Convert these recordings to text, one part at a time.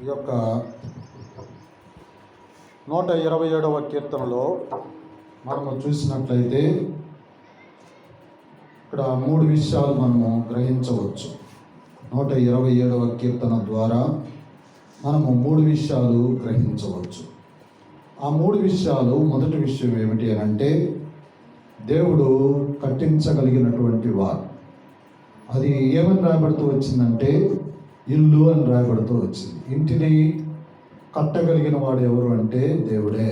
ఈ యొక్క 127వ కీర్తనలో మనము చూసినట్లయితే ఇక్కడ 3 విషయాలు మనము గ్రహించవచ్చు. 127వ కీర్తన ద్వారా మనము 3 విషయాలు గ్రహించవచ్చు. ఆ 3 విషయాలు, మొదటి విషయం ఏమిటి అని అంటే, దేవుడు కట్టించగలిగినటువంటి వారు. అది ఏమని రాయబడుతూ వచ్చిందంటే, ఇల్లు అని రాయబడుతూ వచ్చింది. ఇంటిని కట్టగలిగిన వాడు ఎవరు అంటే దేవుడే.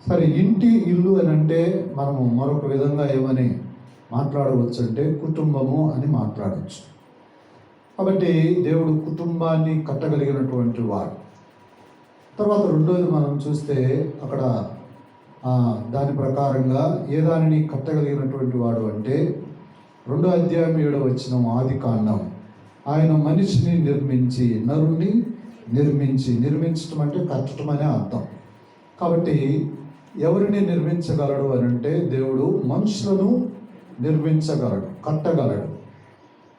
సరే, ఇంటి ఇల్లు అని అంటే మనము మరొక విధంగా ఏమని మాట్లాడవచ్చు అంటే కుటుంబము అని మాట్లాడవచ్చు. కాబట్టి దేవుడు కుటుంబాన్ని కట్టగలిగినటువంటి వాడు. తర్వాత రెండోది మనం చూస్తే అక్కడ దాని ప్రకారంగా ఏ దానిని కట్టగలిగినటువంటి వాడు అంటే 2వ అధ్యాయం 7వ వచనం ఆదికాండం, ఆయన మనిషిని నిర్మించి నరుణ్ణి నిర్మించటం అంటే కట్టడం అనే అర్థం. కాబట్టి ఎవరిని నిర్మించగలడు అని అంటే దేవుడు మనుషులను నిర్మించగలడు, కట్టగలడు.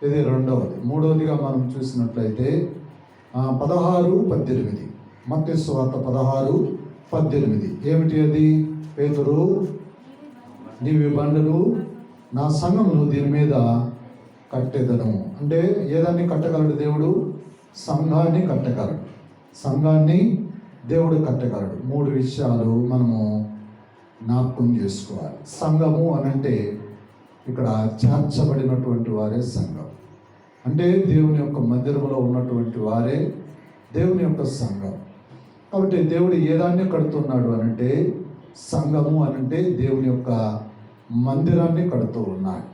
ఇది రెండవది. మూడవదిగా మనం చూసినట్లయితే 16:18 మత్తయి సువార్త 16:18 ఏమిటి అది? పేతురు, నీవి బండలు నా సంఘమును దీని మీద కట్టెదను. అంటే ఏదాన్ని కట్టగలడు దేవుడు? సంఘాన్ని కట్టగలడు. సంఘాన్ని దేవుడు కట్టగలడు. 3 విషయాలు మనము జ్ఞాపకం చేసుకోవాలి. సంఘము అనంటే ఇక్కడ చేర్చబడినటువంటి వారే సంఘం. అంటే దేవుని యొక్క మందిరంలో ఉన్నటువంటి వారే దేవుని యొక్క సంఘం. కాబట్టి దేవుడు ఏదాన్ని కడుతున్నాడు అనంటే, సంఘము అనంటే దేవుని యొక్క మందిరాన్ని కడుతూ ఉన్నాడు.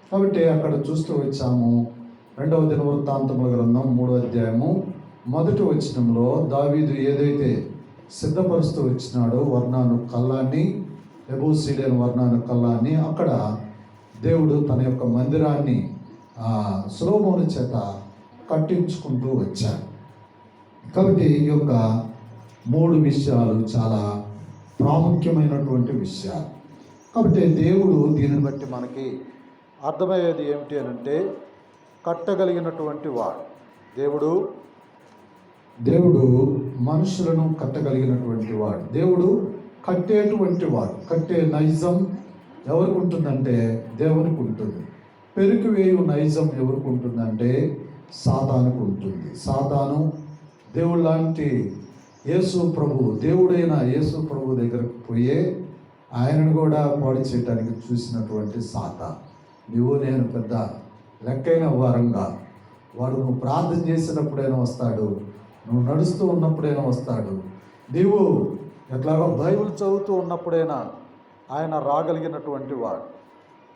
కాబట్టి అక్కడ చూస్తూ వచ్చాము 2వ దినవృత్తాంతముల గ్రంథం 3వ అధ్యాయము 1వ వచనంలో దావీదు ఏదైతే సిద్ధపరుస్తూ వచ్చినాడో వర్ణాను కల్లాన్ని, ఎబూసీలేని వర్ణాను కల్లాన్ని, అక్కడ దేవుడు తన యొక్క మందిరాన్ని సొలొమోను చేత కట్టించుకుంటూ వచ్చాడు. కాబట్టి ఈ యొక్క 3 విషయాలు చాలా ప్రాముఖ్యమైనటువంటి విషయాలు. కాబట్టి దేవుడు దీనిని బట్టి మనకి అర్థమయ్యేది ఏమిటి అని అంటే, కట్టగలిగినటువంటి వాడు దేవుడు మనుషులను కట్టగలిగినటువంటి వాడు. దేవుడు కట్టేటువంటి వాడు. కట్టే నైజం ఎవరికి ఉంటుందంటే దేవునికి ఉంటుంది. పెరికివేయు నైజం ఎవరికి ఉంటుందంటే సాతానుకు ఉంటుంది. సాతాను దేవుడు లాంటి యేసు ప్రభు, దేవుడైన యేసు ప్రభు దగ్గరకు పోయే ఆయనను కూడా పాడు చేయడానికి చూసినటువంటి సాతాను. నువ్వు నేను పెద్ద లెక్కైన వారంగా, వాడు నువ్వు ప్రార్థన చేసినప్పుడైనా వస్తాడు, నువ్వు నడుస్తూ ఉన్నప్పుడైనా వస్తాడు, నీవు ఎట్లాగో బైబిల్ చదువుతూ ఉన్నప్పుడైనా ఆయన రాగలిగినటువంటి వాడు.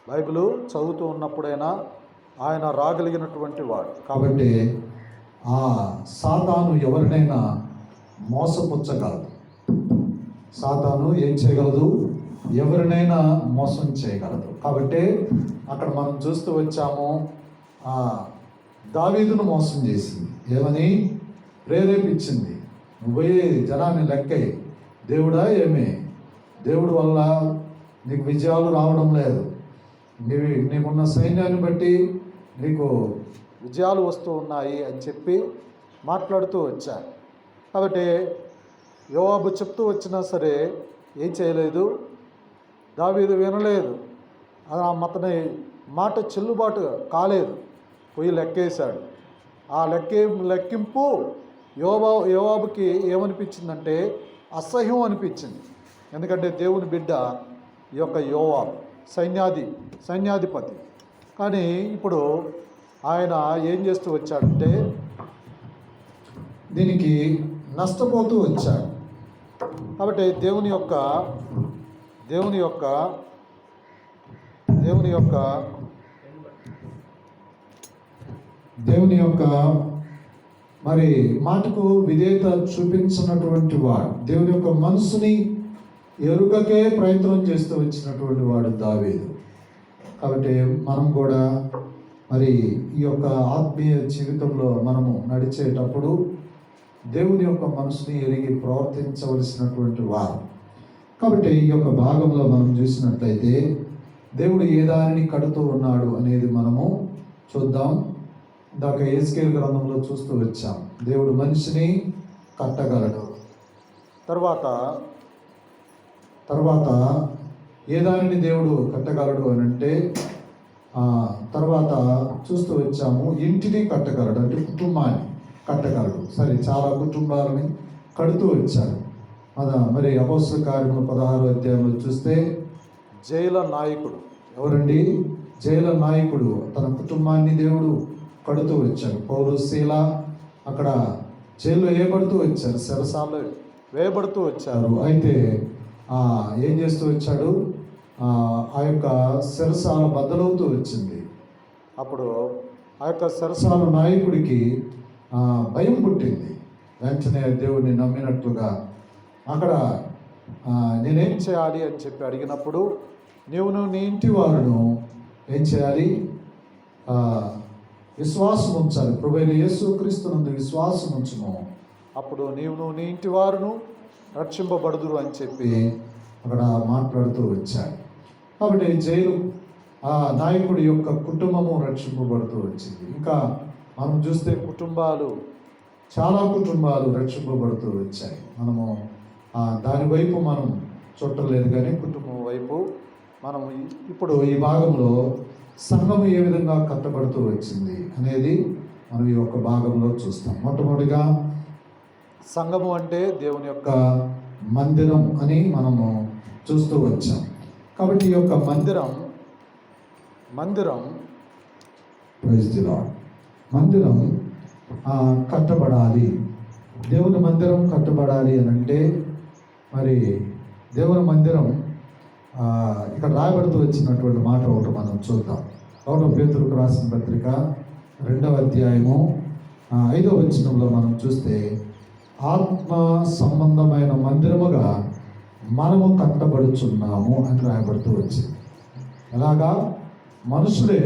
బైబిల్ చదువుతూ ఉన్నప్పుడైనా ఆయన రాగలిగినటువంటి వాడు. కాబట్టి ఆ సాతాను ఎవరినైనా మోసపుచ్చగలదు. సాతాను ఏం చేయగలదు? ఎవరినైనా మోసం చేయగలదు. కాబట్టి అక్కడ మనం చూస్తూ వచ్చాము, దావీదును మోసం చేసింది. ఏమని ప్రేరేపించింది? నువ్వే జనాన్ని లెక్కై దేవుడా, ఏమే దేవుడి వల్ల నీకు విజయాలు రావడం లేదు, నీకున్న సైన్యాన్ని బట్టి నీకు విజయాలు వస్తూ ఉన్నాయి అని చెప్పి మాట్లాడుతూ వచ్చాను. కాబట్టి యోవాబు చెప్తూ వచ్చినా సరే ఏం చేయలేదు, దావీదు వినలేదు. అతని మాట చెల్లుబాటు కాలేదు, పోయి లెక్కేశాడు. ఆ లెక్కింపు యోవాబుకి ఏమనిపించిందంటే అసహ్యం అనిపించింది. ఎందుకంటే దేవుని బిడ్డ ఈ యొక్క యోవాబు సైన్యాధిపతి. కానీ ఇప్పుడు ఆయన ఏం చేస్తూ వచ్చాడంటే దీనికి నష్టపోతూ వచ్చాడు. కాబట్టి దేవుని యొక్క మరి మాటకు విధేయత చూపించినటువంటి వాడు, దేవుని యొక్క మనసుని ఎరుకకే ప్రయత్నం చేస్తూ వచ్చినటువంటి వాడు దావీదు. కాబట్టి మనం కూడా మరి ఈ యొక్క ఆత్మీయ జీవితంలో మనము నడిచేటప్పుడు దేవుని యొక్క మనసుని ఎరిగి ప్రవర్తించవలసినటువంటి వారు. కాబట్టి ఈ యొక్క భాగంలో మనం చూసినట్లయితే దేవుడు ఏ దానిని కడుతూ ఉన్నాడు అనేది మనము చూద్దాం. ఇందాక యేస్కేలు గ్రంథంలో చూస్తూ వచ్చాం. దేవుడు మనిషిని కట్టగలడు. తర్వాత ఏ దానిని దేవుడు కట్టగలడు అని అంటే తర్వాత చూస్తూ వచ్చాము, ఇంటిని కట్టగలడు, అంటే కుటుంబాన్ని కట్టగలడు. సరే, చాలా కుటుంబాలని కడుతూ వచ్చాడు. మరి అపోస్తల కార్యములు 16వ అధ్యాయంలో చూస్తే జైల నాయకుడు ఎవరండి? జైల నాయకుడు తన కుటుంబాన్ని దేవుడు కడుతూ వచ్చాడు. పౌలు, శీల అక్కడ జైల్లో వేయబడుతూ వచ్చారు, చెరసాల్లో వేయబడుతూ వచ్చారు. అయితే ఏం చేస్తూ వచ్చాడు? ఆ యొక్క చెరసాల బద్దలవుతూ వచ్చింది. అప్పుడు ఆ యొక్క చెరసాల నాయకుడికి భయం పుట్టింది. వెంటనే దేవుడిని నమ్మినట్లుగా అక్కడ నేనేం చేయాలి అని చెప్పి అడిగినప్పుడు, నీవును నీ ఇంటి వారును ఏం చేయాలి? విశ్వాసం ఉంచాలి. ప్రభువైన యేసుక్రీస్తునందు విశ్వాసం ఉంచుము, అప్పుడు నీవును నీ ఇంటి వారును రక్షింపబడుదురు అని చెప్పి అక్కడ మాట్లాడుతూ వచ్చాడు. కాబట్టి జైలు ఆ నాయకుడి యొక్క కుటుంబము రక్షింపబడుతూ వచ్చింది. ఇంకా మనం చూస్తే చాలా కుటుంబాలు రక్షింపబడుతూ వచ్చాయి. మనము దాని వైపు మనం చూడలేదు, కానీ కుటుంబం వైపు మనం ఇప్పుడు ఈ భాగంలో సంఘము ఏ విధంగా కట్టబడుతూ వచ్చింది అనేది మనం ఈ యొక్క భాగంలో చూస్తాం. మొట్టమొదటిగా సంఘము అంటే దేవుని యొక్క మందిరం అని మనము చూస్తూ వచ్చాం. కాబట్టి ఈ యొక్క మందిరం కట్టబడాలి. దేవుని మందిరం కట్టబడాలి అని అంటే మరి దేవుని మందిరం ఇక్కడ రాయబడుతూ వచ్చినటువంటి మాట ఒకటి మనం చూద్దాం. 1 పేతురుకు రాసిన పత్రిక 2వ అధ్యాయము 5వ వచనంలో మనం చూస్తే, ఆత్మ సంబంధమైన మందిరముగా మనము కట్టబడుచున్నాము అని రాయబడుతూ వచ్చింది. ఎలాగా? మనుషులే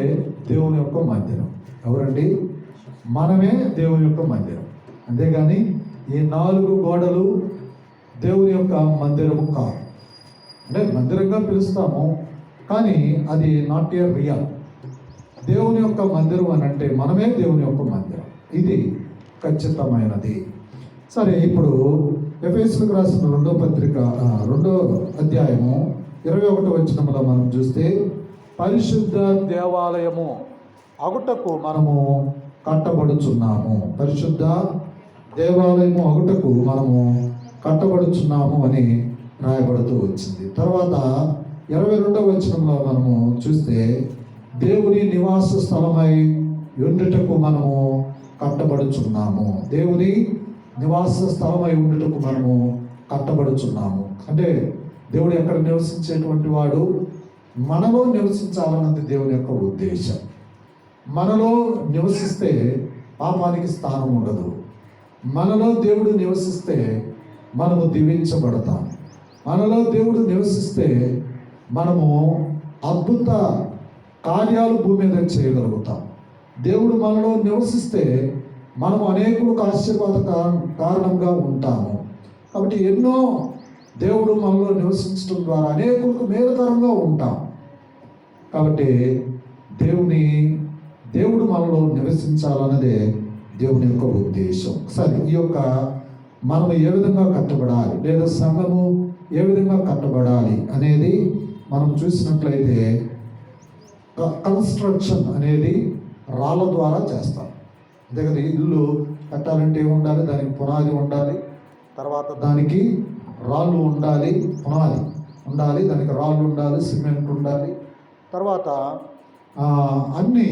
దేవుని యొక్క మందిరం. ఎవరండి? మనమే దేవుని యొక్క మందిరం. అంతేగాని ఈ 4 గోడలు దేవుని యొక్క మందిరము కాదు. అంటే మందిరంగా పిలుస్తాము, కానీ అది నాట్ ఏ రియల్. దేవుని యొక్క మందిరం అని అంటే మనమే దేవుని యొక్క మందిరం. ఇది ఖచ్చితమైనది. సరే, ఇప్పుడు ఎఫెసీయులకు రాసిన 2వ పత్రిక 2వ అధ్యాయము 21వ వచనంలో మనం చూస్తే, పరిశుద్ధ దేవాలయము అగుటకు మనము కట్టబడుచున్నాము. పరిశుద్ధ దేవాలయము అగుటకు మనము కట్టబడుచున్నాము అని రాయబడుతూ వచ్చింది. తర్వాత 22వ వచనంలో మనము చూస్తే, దేవుని నివాస స్థలమై ఉండుటకు మనము కట్టబడుచున్నాము. దేవుని నివాస స్థలమై ఉండుటకు మనము కట్టబడుచున్నాము. అంటే దేవుడు ఎక్కడ నివసించేటువంటి వాడు? మనలో నివసించాలన్నది దేవుని యొక్క ఉద్దేశం. మనలో నివసిస్తే పాపానికి స్థానం ఉండదు. మనలో దేవుడు నివసిస్తే మనము దీవించబడతాం. మనలో దేవుడు నివసిస్తే మనము అద్భుత కార్యాలు భూమి మీద చేయగలుగుతాం. దేవుడు మనలో నివసిస్తే మనము అనేకులకు ఆశీర్వాద కారణంగా ఉంటాము. కాబట్టి ఎన్నో దేవుడు మనలో నివసించడం ద్వారా అనేకులకు మేలుకరంగా ఉంటాం. కాబట్టి దేవుడు మనలో నివసించాలన్నదే దేవుని యొక్క ఉద్దేశం. సరే, ఈ యొక్క మనం ఏ విధంగా కట్టబడాలి, లేదా సంఘము ఏ విధంగా కట్టబడాలి అనేది మనం చూసినట్లయితే, కన్స్ట్రక్షన్ అనేది రాళ్ళ ద్వారా చేస్తాం. అంతే కదా? ఇల్లు కట్టాలంటే ఏముండాలి? దానికి పునాది ఉండాలి, తర్వాత దానికి రాళ్ళు ఉండాలి, పునాది ఉండాలి, దానికి రాళ్ళు ఉండాలి, సిమెంట్ ఉండాలి, తర్వాత అన్నీ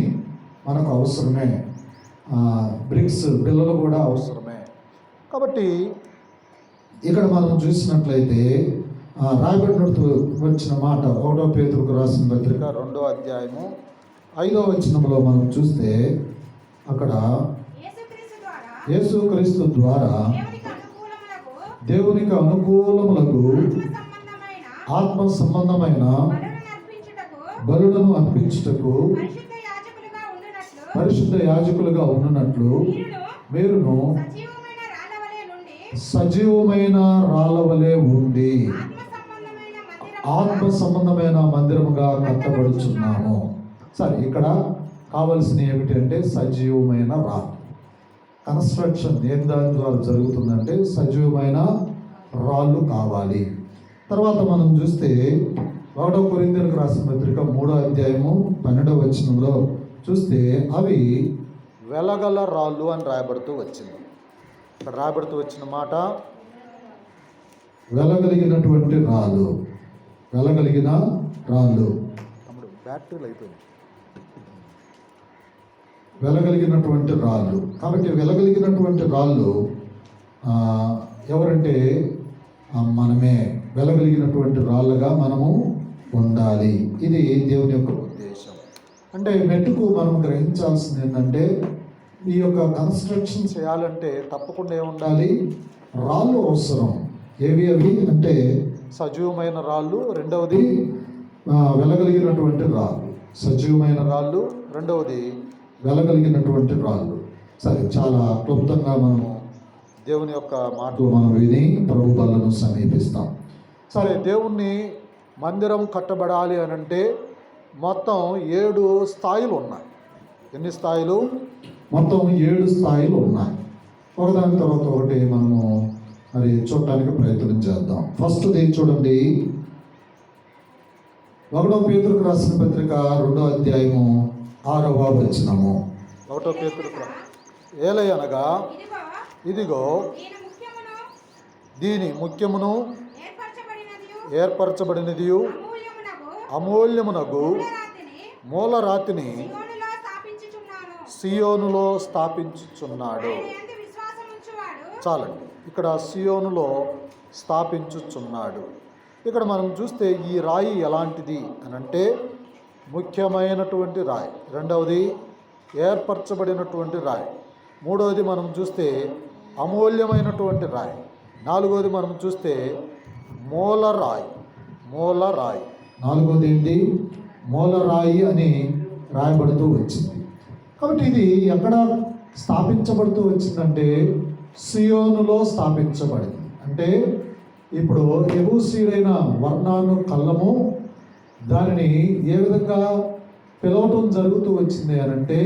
మనకు అవసరమే. బ్రిక్స్, బిల్లలు కూడా అవసరమే. కాబట్టి ఇక్కడ మనం చూసినట్లయితే రాయబడినట్టు వచ్చిన మాట 1వ పేతురుకు రాసిన పత్రిక 2వ అధ్యాయము 5వ వచనంలో మనం చూస్తే, అక్కడ యేసుక్రీస్తు ద్వారా దేవునికి అనుకూలములకు ఆత్మ సంబంధమైన బలులను అర్పించుటకు పరిశుద్ధ యాజకులుగా ఉన్నట్లు మీరును సజీవమైన రాళ్ళవలే ఉండి ఆత్మ సంబంధమైన మందిరముగా కట్టబడుచున్నాము. సరే, ఇక్కడ కావలసిన ఏమిటి అంటే సజీవమైన రాళ్ళు. కన్స్ట్రక్షన్ ఏం దాని ద్వారా జరుగుతుందంటే సజీవమైన రాళ్ళు కావాలి. తర్వాత మనం చూస్తే 1 కొరింథీయులకు రాసిన పత్రిక 3వ అధ్యాయము 12వ వచనంలో చూస్తే అవి వెలగల రాళ్ళు అని రాయబడుతూ వచ్చింది. ఇక్కడ రాయబడుతూ వచ్చిన మాట వెలగలిగినటువంటి రాళ్ళు, వెలగలిగిన రాళ్ళు. తమ్ముడు బ్యాటరీలు అయిపోయింది. వెలగలిగినటువంటి రాళ్ళు. కాబట్టి వెలగలిగినటువంటి రాళ్ళు ఎవరంటే మనమే వెలగలిగినటువంటి రాళ్ళుగా మనము ఉండాలి. ఇది దేవుని యొక్క ఉద్దేశం. అంటే మెట్టుకు మనం గ్రహించాల్సింది ఏంటంటే ఈ యొక్క కన్స్ట్రక్షన్ చేయాలంటే తప్పకుండా ఏముండాలి? రాళ్ళు అవసరం. ఏవి అవి అంటే సజీవమైన రాళ్ళు, రెండవది వెలగలిగినటువంటి రాళ్ళు. సజీవమైన రాళ్ళు, రెండవది వెలగలిగినటువంటి రాళ్ళు. సరే, చాలా క్లుప్తంగా మనము దేవుని యొక్క మాటలు మనం విని ప్రభు బలను సమీపిస్తాం. సరే, దేవుని మందిరం కట్టబడాలి అని అంటే మొత్తం 7 స్థాయిలు ఉన్నాయి. ఎన్ని స్థాయిలు? మొత్తం 7 స్థాయిలు ఉన్నాయి. ఒకదాని తర్వాత ఒకటి మనము మరి చూడటానికి ప్రయత్నం చేద్దాం. ఫస్ట్ది చూడండి, 1 పేతురుకు రాసిన పత్రిక 2వ అధ్యాయము 6వ వచనము. 1 పేతురుకు ఏలయనగా ఇదిగో దీని ముఖ్యమును ఏర్పరచబడినదియు అమూల్యమునగు మూలరాతిని సియోనులో స్థాపించుచున్నాడు. చాలండి, ఇక్కడ సియోనులో స్థాపించుచున్నాడు. ఇక్కడ మనం చూస్తే ఈ రాయి ఎలాంటిది అని అంటే ముఖ్యమైనటువంటి రాయి, రెండవది ఏర్పరచబడినటువంటి రాయి, మూడవది మనం చూస్తే అమూల్యమైనటువంటి రాయి, నాలుగవది మనం చూస్తే మూలరాయి. మూలరాయి నాలుగవది ఏంటి? మూలరాయి అని రాయబడుతూ వచ్చింది. కాబట్టి ఇది ఎక్కడ స్థాపించబడుతూ వచ్చిందంటే సియోనులో స్థాపించబడింది. అంటే ఇప్పుడు యెబూసీయుడైన వర్ణాను కళ్ళము దానిని ఏ విధంగా పిలవటం జరుగుతూ వచ్చింది అని అంటే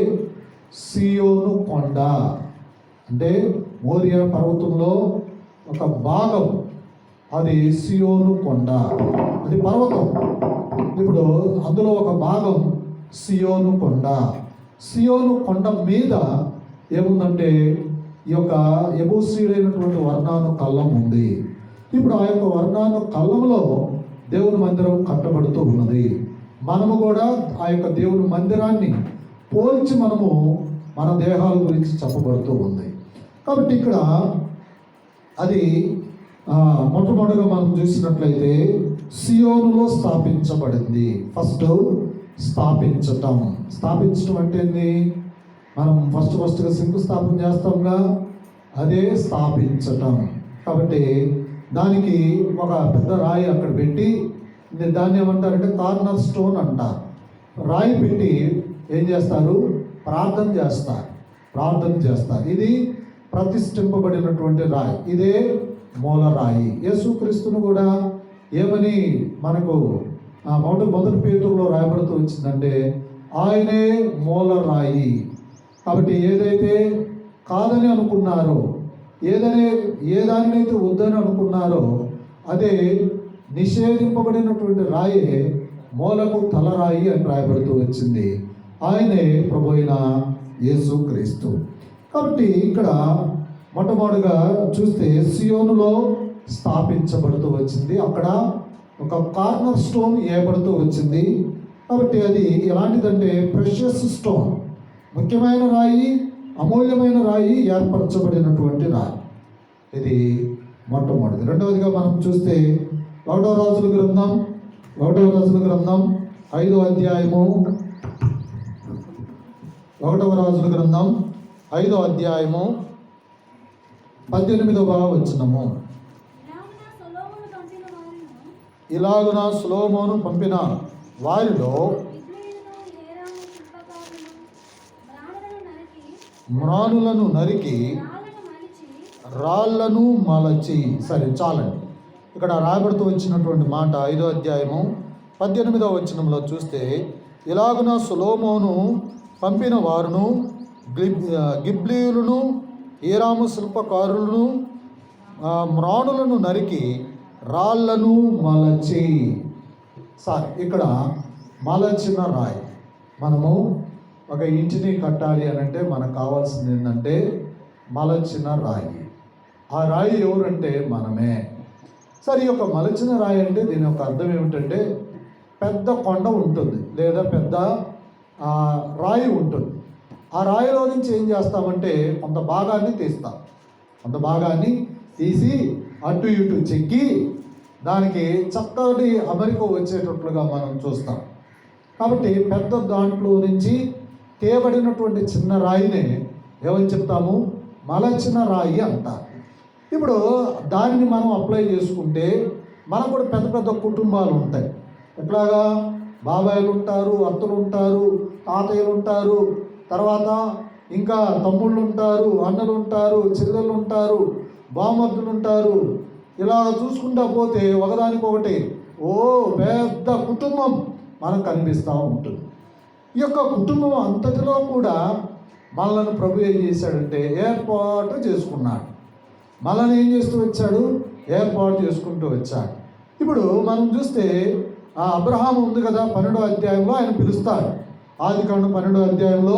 సియోను కొండ, అంటే మోరియా పర్వతంలో ఒక భాగం, అది సియోను కొండ, అది పర్వతం. ఇప్పుడు అందులో ఒక భాగం సియోను కొండ. సియోను కొండ మీద ఏముందంటే ఈ యొక్క యెబూసీయుడైనటువంటి వర్ణాను కళ్ళం ఉంది. ఇప్పుడు ఆ యొక్క వర్ణాను కళ్ళంలో దేవుని మందిరం కట్టబడుతూ ఉన్నది. మనము కూడా ఆ యొక్క దేవుని మందిరాన్ని పోల్చి మనము మన దేహాల గురించి చెప్పబడుతూ ఉంది. కాబట్టి ఇక్కడ అది మొట్టమొదటిగా మనం చూసినట్లయితే సియోనులో స్థాపించబడింది. ఫస్ట్ స్థాపించటం. స్థాపించటం అంటే ఏంది? మనం ఫస్ట్గా శంకుస్థాపన చేస్తాంగా, అదే స్థాపించటం. కాబట్టి దానికి ఒక పెద్ద రాయి అక్కడ పెట్టి దాన్ని ఏమంటారంటే కార్నర్ స్టోన్ అంటారు. రాయి పెట్టి ఏం చేస్తారు? ప్రార్థన చేస్తారు. ఇది ప్రతిష్ఠింపబడినటువంటి రాయి, ఇదే మూలరాయి. యేసుక్రీస్తును కూడా ఏమని మనకు మొదటి పేతురులో రాయబడుతూ వచ్చిందంటే ఆయనే మూలరాయి. కాబట్టి ఏదైతే కాదని అనుకున్నారో, ఏ దానినైతే వద్దని అనుకున్నారో అదే నిషేధింపబడినటువంటి రాయే మూలకు తలరాయి అని రాయబడుతూ వచ్చింది. ఆయనే ప్రభు అయిన యేసుక్రీస్తు. కాబట్టి ఇక్కడ మొట్టమొదటిగా చూస్తే సియోనులో స్థాపించబడుతూ వచ్చింది. అక్కడ ఒక కార్నర్ స్టోన్ వేయబడుతూ వచ్చింది. కాబట్టి అది ఎలాంటిదంటే ప్రెషియస్ స్టోన్, ముఖ్యమైన రాయి, అమూల్యమైన రాయి, ఏర్పరచబడినటువంటి రాయి. ఇది మొట్టమొదటిది. రెండవదిగా మనం చూస్తే 1వ రాజుల గ్రంథం 5వ అధ్యాయము 1వ రాజుల గ్రంథం 5వ అధ్యాయము 18వ వచనము. ఇలాగున సొలొమోను పంపిన వారిలో మ్రానులను నరికి రాళ్లను మలచి. సరే, చాలండి. ఇక్కడ రాయబడుతూ వచ్చినటువంటి మాట 5వ అధ్యాయము 18వ వచనంలో చూస్తే ఇలాగున సొలొమోను పంపిన వారును గిబ్లీయులను హీరాము శిల్పకారులను మ్రాణులను నరికి రాళ్లను మలచి. ఇక్కడ మలచిన రాయి. మనము ఒక ఇంటిని కట్టాలి అని అంటే మనకు కావాల్సింది ఏంటంటే మలచిన రాయి. ఆ రాయి ఎవరంటే మనమే. ఈ యొక్క మలచిన రాయి అంటే దీని యొక్క అర్థం ఏమిటంటే పెద్ద కొండ ఉంటుంది లేదా పెద్ద రాయి ఉంటుంది. ఆ రాయిలో నుంచి ఏం చేస్తామంటే కొంత భాగాన్ని తీస్తాం. కొంత భాగాన్ని తీసి అటు ఇటు చెక్కి దానికి చక్కటి అమరిక వచ్చేటట్లుగా మనం చూస్తాం. కాబట్టి పెద్ద దాంట్లో నుంచి తేబడినటువంటి చిన్న రాయినే ఏమని చెప్తాము? మలచిన రాయి అంటారు. ఇప్పుడు దానిని మనం అప్లై చేసుకుంటే మనకు కూడా పెద్ద పెద్ద కుటుంబాలు ఉంటాయి. ఎట్లాగా? బాబాయిలు ఉంటారు, అత్తలు ఉంటారు, తాతయ్యలు ఉంటారు, తర్వాత ఇంకా తమ్ముళ్ళు ఉంటారు, అన్నలు ఉంటారు, చెల్లెళ్ళు ఉంటారు, బామర్దులు ఉంటారు. ఇలా చూసుకుంటా పోతే ఒకదానికొకటి పెద్ద కుటుంబం మనకు కనిపిస్తూ ఉంటుంది. ఈ యొక్క కుటుంబం అంతటిలో కూడా మనల్ని ప్రభు ఏం చేశాడంటే ఏర్పాటు చేసుకున్నాడు. మనల్ని ఏం చేస్తూ వచ్చాడు? ఏర్పాటు చేసుకుంటూ వచ్చాడు. ఇప్పుడు మనం చూస్తే అబ్రహాము ఉంది కదా, 12వ అధ్యాయంలో ఆయన పిలుస్తాడు. ఆదికాండం 12వ అధ్యాయంలో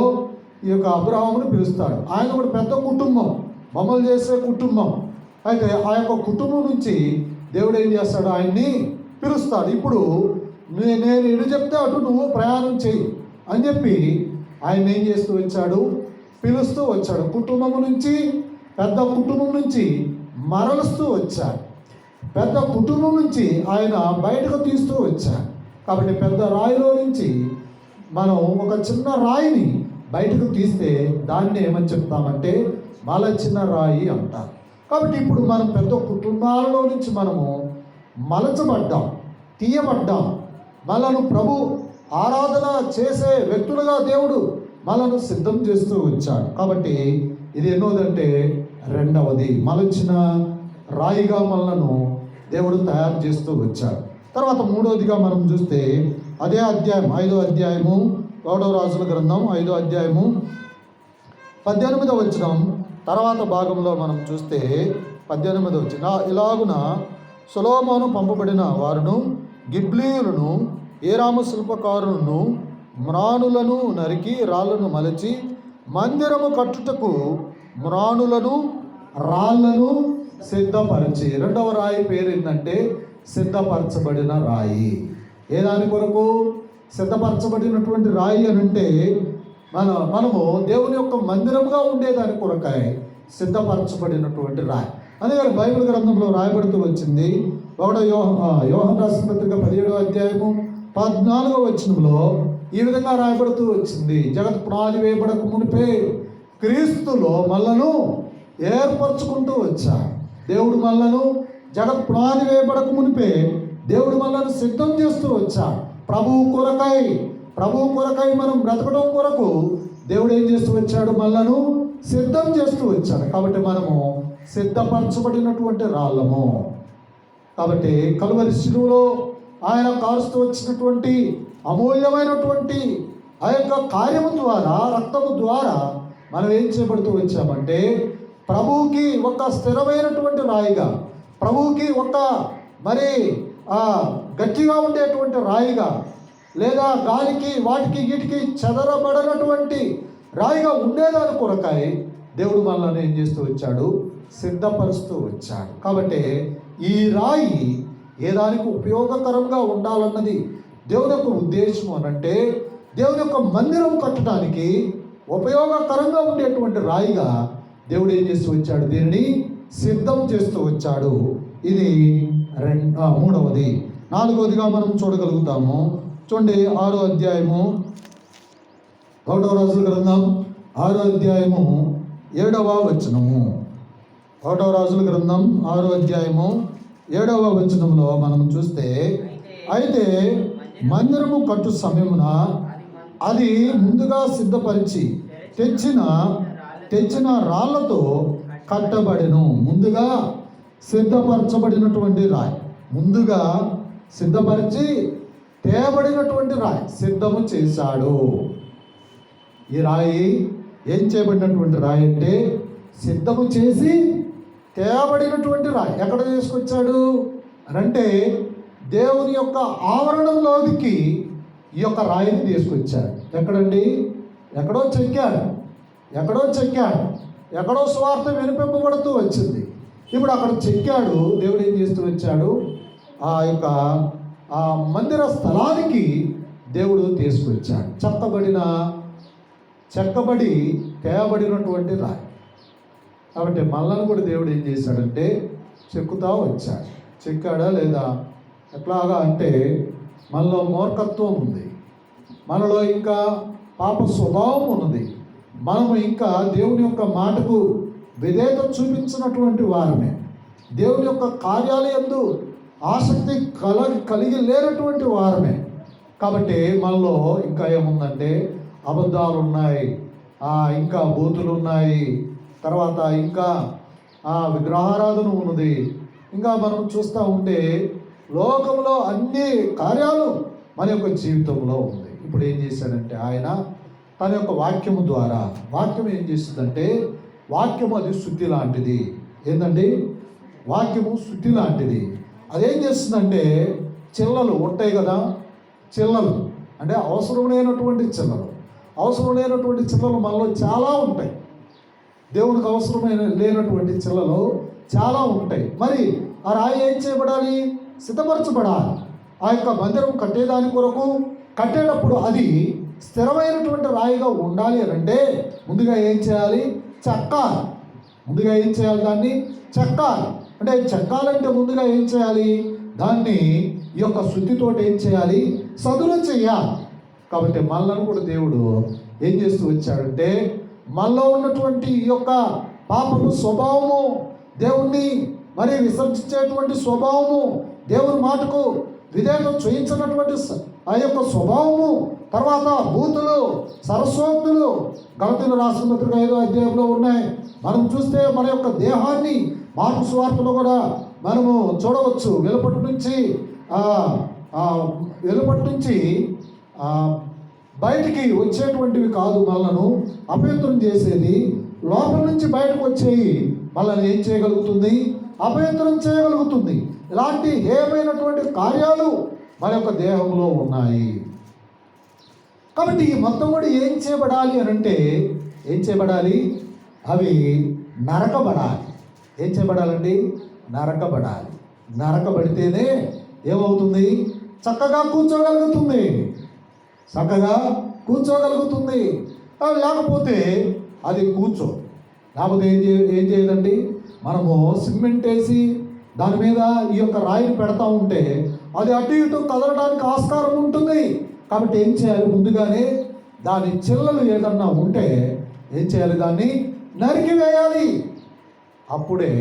ఈ యొక్క అబ్రహామును పిలుస్తాడు. ఆయన కూడా పెద్ద కుటుంబం, బొమ్మలు చేసే కుటుంబం. అయితే ఆ యొక్క కుటుంబం నుంచి దేవుడు ఏం చేస్తాడు? ఆయన్ని పిలుస్తాడు. ఇప్పుడు నేను ఎటు చెప్తే అటు నువ్వు ప్రయాణం చెయ్యి అని చెప్పి ఆయన ఏం చేస్తూ వచ్చాడు? పిలుస్తూ వచ్చాడు. కుటుంబం నుంచి, పెద్ద కుటుంబం నుంచి మరలుస్తూ వచ్చాడు. పెద్ద కుటుంబం నుంచి ఆయన బయటకు తీస్తూ వచ్చాడు. కాబట్టి పెద్ద రాయిలో నుంచి మనం ఒక చిన్న రాయిని బయటకు తీస్తే దాన్ని ఏమని చెప్తామంటే మలచిన రాయి అంటారు. కాబట్టి ఇప్పుడు మనం పెద్ద కుటుంబాలలో నుంచి మనము మలచబడ్డాం, తీయబడ్డాం. మనను ప్రభు ఆరాధన చేసే వ్యక్తులుగా దేవుడు మనను సిద్ధం చేస్తూ వచ్చాడు. కాబట్టి ఇది ఎన్నోదంటే రెండవది, మలచిన రాయిగా మనలను దేవుడు తయారు చేస్తూ వచ్చాడు. తర్వాత మూడవదిగా మనం చూస్తే అదే అధ్యాయం 5వ అధ్యాయము 1వ రాజుల గ్రంథం 5వ అధ్యాయము 18వ వచనం తర్వాత భాగంలో మనం చూస్తే 18వ వచనం, ఇలాగున సొలొమోను పంపబడిన వారును గిబ్లీయులను హీరాము శిల్పకారులను మ్రాణులను నరికి రాళ్లను మలచి మందిరము కట్టుటకు మ్రాణులను రాళ్లను సిద్ధపరిచి. రెండవ రాయి పేరు ఏంటంటే సిద్ధపరచబడిన రాయి. ఏ దాని కొరకు సిద్ధపరచబడినటువంటి రాయి అని అంటే మనము దేవుని యొక్క మందిరముగా ఉండేదాని కొరకై సిద్ధపరచబడినటువంటి రాయి. అందుకని బైబిల్ గ్రంథంలో రాయబడుతూ వచ్చింది. యోహాను రాసిన పత్రిక 17వ అధ్యాయము 14వ వచనంలో ఈ విధంగా రాయబడుతూ వచ్చింది. జగత్ పునాది వేయబడక మునిపే క్రీస్తులో మనలను ఏర్పరచుకుంటూ వచ్చాడు. దేవుడు మనలను జగత్ పునాది వేయబడక మునిపే దేవుడు మనలను సిద్ధం చేస్తూ వచ్చాడు. ప్రభువు కొరకై మనం బ్రతకడం కొరకు దేవుడు ఏం చేస్తూ వచ్చాడు? మనలను సిద్ధం చేస్తూ వచ్చాడు. కాబట్టి మనము సిద్ధపరచబడినటువంటి రాళ్ళము. కాబట్టి కలువరి శిలువలో ఆయన కారుస్తూ వచ్చినటువంటి అమూల్యమైనటువంటి ఆ యొక్క కార్యము ద్వారా, రక్తము ద్వారా మనం ఏం చేయబడుతూ వచ్చామంటే ప్రభువుకి ఒక స్థిరమైనటువంటి రాయిగా, ప్రభువుకి ఒక గట్టిగా ఉండేటువంటి రాయిగా, లేదా గాలికి వాటికి వీటికి చెదరబడినటువంటి రాయిగా ఉండేదాని కొరకై దేవుడు మనల్ని ఏం చేస్తూ వచ్చాడు? సిద్ధపరుస్తూ వచ్చాడు. కాబట్టి ఈ రాయి ఏ దానికి ఉపయోగకరంగా ఉండాలన్నది దేవుని యొక్క ఉద్దేశం అనంటే దేవుని యొక్క మందిరం కట్టడానికి ఉపయోగకరంగా ఉండేటువంటి రాయిగా దేవుడు ఏం చేస్తూ వచ్చాడు? దీనిని సిద్ధం చేస్తూ వచ్చాడు. ఇది మూడవది. నాలుగవదిగా మనం చూడగలుగుతాము. చూడండి 6వ అధ్యాయము 1వ రాజుల గ్రంథం 6వ అధ్యాయము 7వ వచనము. 1వ రాజుల గ్రంథం 6వ అధ్యాయము 7వ వచనంలో మనం చూస్తే, అయితే మందిరము కట్టు సమయమున అది ముందుగా సిద్ధపరిచి తెచ్చిన రాళ్లతో కట్టబడెను. ముందుగా సిద్ధపరచబడినటువంటి రాయి, ముందుగా సిద్ధపరిచి తేబడినటువంటి రాయి సిద్ధము చేశాడు. ఈ రాయి ఏం చేయబడినటువంటి రాయి అంటే సిద్ధము చేసి తేబడినటువంటి రాయి. ఎక్కడ తీసుకొచ్చాడు అంటే దేవుని యొక్క ఆవరణంలోనికి ఈ యొక్క రాయిని తీసుకొచ్చాడు. ఎక్కడండి? ఎక్కడో చెక్కాడు, ఎక్కడో స్వార్థం వినిపింపబడుతూ వచ్చింది. ఇప్పుడు అక్కడ చెక్కాడు. దేవుడు ఏం చేస్తూ వచ్చాడు? ఆ యొక్క ఆ మందిర స్థలానికి దేవుడు తీసుకొచ్చాడు. చెక్కబడి తేబడినటువంటి రాయి. కాబట్టి మనల్ని కూడా దేవుడు ఏం చేశాడంటే చెక్కుతా వచ్చాడు. చెక్కాడా లేదా? ఎట్లాగా అంటే మనలో మూర్ఖత్వం ఉంది, మనలో ఇంకా పాప స్వభావం ఉన్నది, మనము ఇంకా దేవుని యొక్క మాటకు విధేయత చూపించినటువంటి వారమే, దేవుని యొక్క కార్యాలయందు ఆసక్తి కలిగి లేనటువంటి వారమే. కాబట్టి మనలో ఇంకా ఏముందంటే అబద్ధాలు ఉన్నాయి, ఇంకా బూతులు ఉన్నాయి, తర్వాత ఇంకా విగ్రహారాధన ఉన్నది. ఇంకా మనం చూస్తూ ఉంటే లోకంలో అన్ని కార్యాలు మన యొక్క జీవితంలో ఉంది. ఇప్పుడు ఏం చేశాడంటే ఆయన తన యొక్క వాక్యము ద్వారా, వాక్యం ఏం చేస్తుందంటే వాక్యము అది శుద్ధి లాంటిది. ఏంటండి? వాక్యము శుద్ధి లాంటిది. అదేం చేస్తుందంటే చిల్లలు ఉంటాయి కదా, చిల్లలు అంటే అవసరం లేనటువంటి చిల్లలు మనలో చాలా ఉంటాయి. దేవునికి అవసరమైన లేనటువంటి చిల్లలు చాలా ఉంటాయి. మరి ఆ రాయి ఏం చేయబడాలి? సిద్ధపరచబడాలి. ఆ యొక్క మందిరం కట్టేదాని కొరకు కట్టేటప్పుడు అది స్థిరమైనటువంటి రాయిగా ఉండాలి అంటే ముందుగా ఏం చేయాలి? చెక్కాలి. దాన్ని చెక్కాలి. అంటే చెక్కాలంటే ముందుగా ఏం చేయాలి? దాన్ని ఈ యొక్క శుద్ధితోటి ఏం చేయాలి? సదును చేయాలి. కాబట్టి మనల్ని కూడా దేవుడు ఏం చేస్తూ వచ్చాడంటే మనలో ఉన్నటువంటి ఈ యొక్క పాపము స్వభావము, దేవుణ్ణి మరి విసర్జించేటువంటి స్వభావము, దేవుని మాటకు విధేయత చూయించినటువంటి ఆ యొక్క స్వభావము, తర్వాత బూతులు, సరస్వోక్తులు గలతీయులు రాసిన పత్రిక 5వ అధ్యాయంలో ఉన్నాయి. మనం చూస్తే మన యొక్క దేహాన్ని మార్కు సువార్తలో కూడా మనము చూడవచ్చు. వెలుపటి నుంచి బయటికి వచ్చేటువంటివి కాదు, మనలను అపవిత్రం చేసేది. లోపల నుంచి బయటకు వచ్చేవి మనల్ని ఏం చేయగలుగుతుంది? అపవిత్రం చేయగలుగుతుంది. ఇలాంటి ఏమైనటువంటి కార్యాలు మన యొక్క దేహంలో ఉన్నాయి. కాబట్టి ఈ మొత్తం కూడా ఏం చేయబడాలి అని అంటే ఏం చేయబడాలి? అవి నరకబడాలి. ఏం చేయబడాలండి? నరకబడాలి. నరకబడితేనే ఏమవుతుంది? చక్కగా కూర్చోగలుగుతుంది. లేకపోతే అది లేకపోతే ఏం చేయదండి? మనము సిమెంట్ వేసి దాని మీద ఈ యొక్క రాయిని పెడతా ఉంటే అది అటు ఇటు కదలడానికి ఆస్కారం ఉంటుంది. కాబట్టి ఏం చేయాలి? ముందుగానే దాని చిల్లలు ఏదన్నా ఉంటే ఏం చేయాలి? దాన్ని నరికివేయాలి. అప్పుడే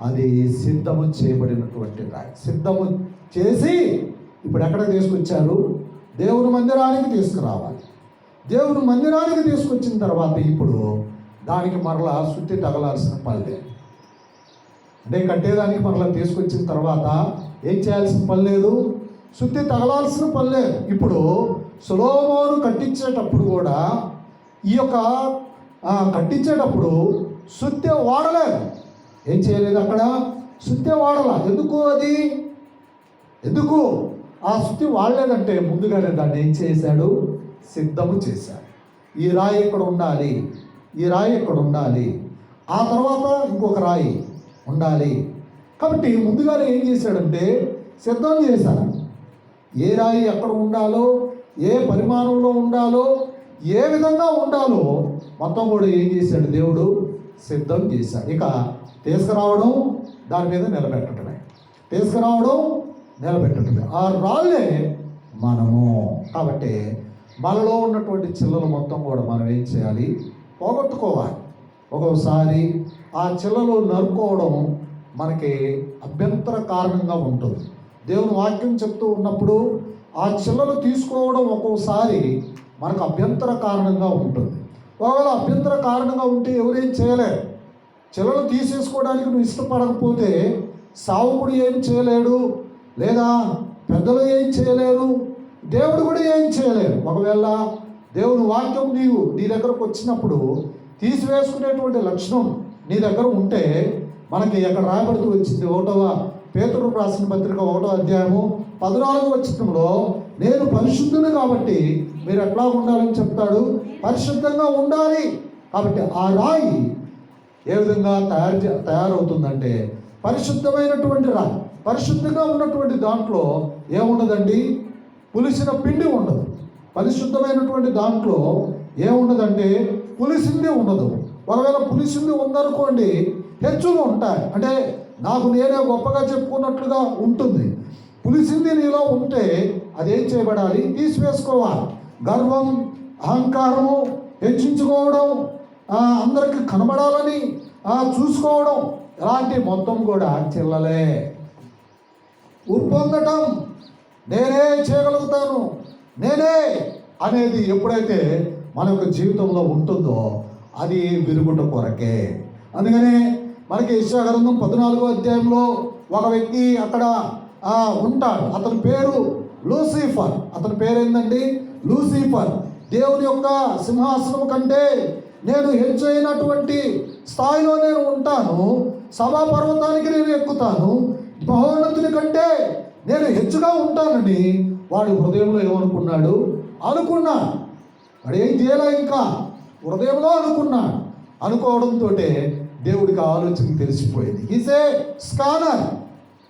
అది సిద్ధము చేయబడినటువంటి రాయి. సిద్ధము చేసి ఇప్పుడు ఎక్కడ తీసుకొచ్చారు? దేవుని మందిరానికి తీసుకురావాలి. దేవుని మందిరానికి తీసుకొచ్చిన తర్వాత ఇప్పుడు దానికి మరలా శుద్ధి తగలాల్సిన పని లేదు. అంటే కట్టేదానికి మరలా తీసుకొచ్చిన తర్వాత ఏం చేయాల్సిన పని లేదు, శుద్ధి తగలాల్సిన పని లేదు. ఇప్పుడు సొలొమోను కట్టించేటప్పుడు కూడా ఈ యొక్క కట్టించేటప్పుడు శుద్ధి వాడలేదు. ఏం చేయలేదు? అక్కడ శుద్ధి వాడలా. ఎందుకు ఆ శుద్ధి వాడలేదంటే ముందుగానే దాన్ని ఏం చేశాడు? సిద్ధము చేశాడు. ఈ రాయి ఇక్కడ ఉండాలి, ఆ తర్వాత ఇంకొక రాయి ఉండాలి. కాబట్టి ముందుగానే ఏం చేశాడంటే సిద్ధం చేశాడు. ఏ రాయి ఎక్కడ ఉండాలో, ఏ పరిమాణంలో ఉండాలో, ఏ విధంగా ఉండాలో మొత్తం కూడా ఏం చేశాడు? దేవుడు సిద్ధం చేశాడు. ఇక తీసుకురావడం, దాని మీద నిలబెట్టడమే. ఆ రాళ్ళే మనము. కాబట్టి మనలో ఉన్నటువంటి చిల్లలు మొత్తం కూడా మనం ఏం చేయాలి? పోగొట్టుకోవాలి. ఒక్కోసారి ఆ చిల్లలు నరుకోవడం మనకి అభ్యంతర కారణంగా ఉంటుంది. దేవుని వాక్యం చెప్తూ ఉన్నప్పుడు ఆ చిల్లలు తీసుకోవడం ఒక్కోసారి మనకు అభ్యంతర కారణంగా ఉంటుంది. ఒకవేళ అభ్యంతర కారణంగా ఉంటే ఎవరేం చేయలేరు. చిల్లలు తీసేసుకోవడానికి నువ్వు ఇష్టపడకపోతే సావుకుడు ఏం చేయలేడు, లేదా పెద్దలు ఏం చేయలేరు, దేవుడు కూడా ఏం చేయలేరు. ఒకవేళ దేవుని వాక్యం నీ దగ్గరకు వచ్చినప్పుడు తీసివేసుకునేటువంటి లక్షణం నీ దగ్గర ఉంటే, మనకి ఎక్కడ రాయబడుతూ వచ్చింది, 1వ పేతురు రాసిన పత్రిక 1వ అధ్యాయము 14వ వచనంలో, నేను పరిశుద్ధుని కాబట్టి మీరు ఎట్లా ఉండాలని చెప్తాడు, పరిశుద్ధంగా ఉండాలి. కాబట్టి ఆ రాయి ఏ విధంగా తయారవుతుందంటే, పరిశుద్ధమైనటువంటి రాయి. పరిశుద్ధంగా ఉన్నటువంటి దాంట్లో ఏముండదండి, పులిసిన పిండి ఉండదు. పరిశుద్ధమైనటువంటి దాంట్లో ఏముండదంటే పులిసింది ఉండదు. ఒకవేళ పులిసింది ఉందనుకోండి, హెచ్చులు ఉంటాయి, అంటే నాకు నేనే గొప్పగా చెప్పుకున్నట్లుగా ఉంటుంది. పులిసింది నీలో ఉంటే అదేం చేయబడాలి, తీసివేసుకోవాలి. గర్వం, అహంకారము, హెచ్చించుకోవడం, అందరికి కనబడాలని చూసుకోవడం, ఇలాంటి మొత్తం కూడా చిల్లలే. ఉప్పొందటం, నేనే చేయగలుగుతాను, నేనే అనేది ఎప్పుడైతే మన యొక్క జీవితంలో ఉంటుందో అది విరుగుట కొరకే. అందుకనే మనకి యెషయా గ్రంథం 14వ అధ్యాయంలో ఒక వ్యక్తి అక్కడ ఉంటాడు. అతని పేరు లూసిఫర్. అతని పేరు ఏంటండి, లూసిఫర్. దేవుని యొక్క సింహాసనం కంటే నేను హెచ్చైనటువంటి స్థాయిలో నేను ఉంటాను, సభా పర్వతానికి నేను ఎక్కుతాను, మహోన్నతుని కంటే నేను హెచ్చుగా ఉంటానని వాడు హృదయంలో ఏమనుకున్నాడు, అనుకున్నాడు. వాడు ఏం చేయాలా, ఇంకా హృదయంలో అనుకున్నాడు. అనుకోవడంతో దేవుడికి ఆలోచన తెలిసిపోయింది. Is a scanner.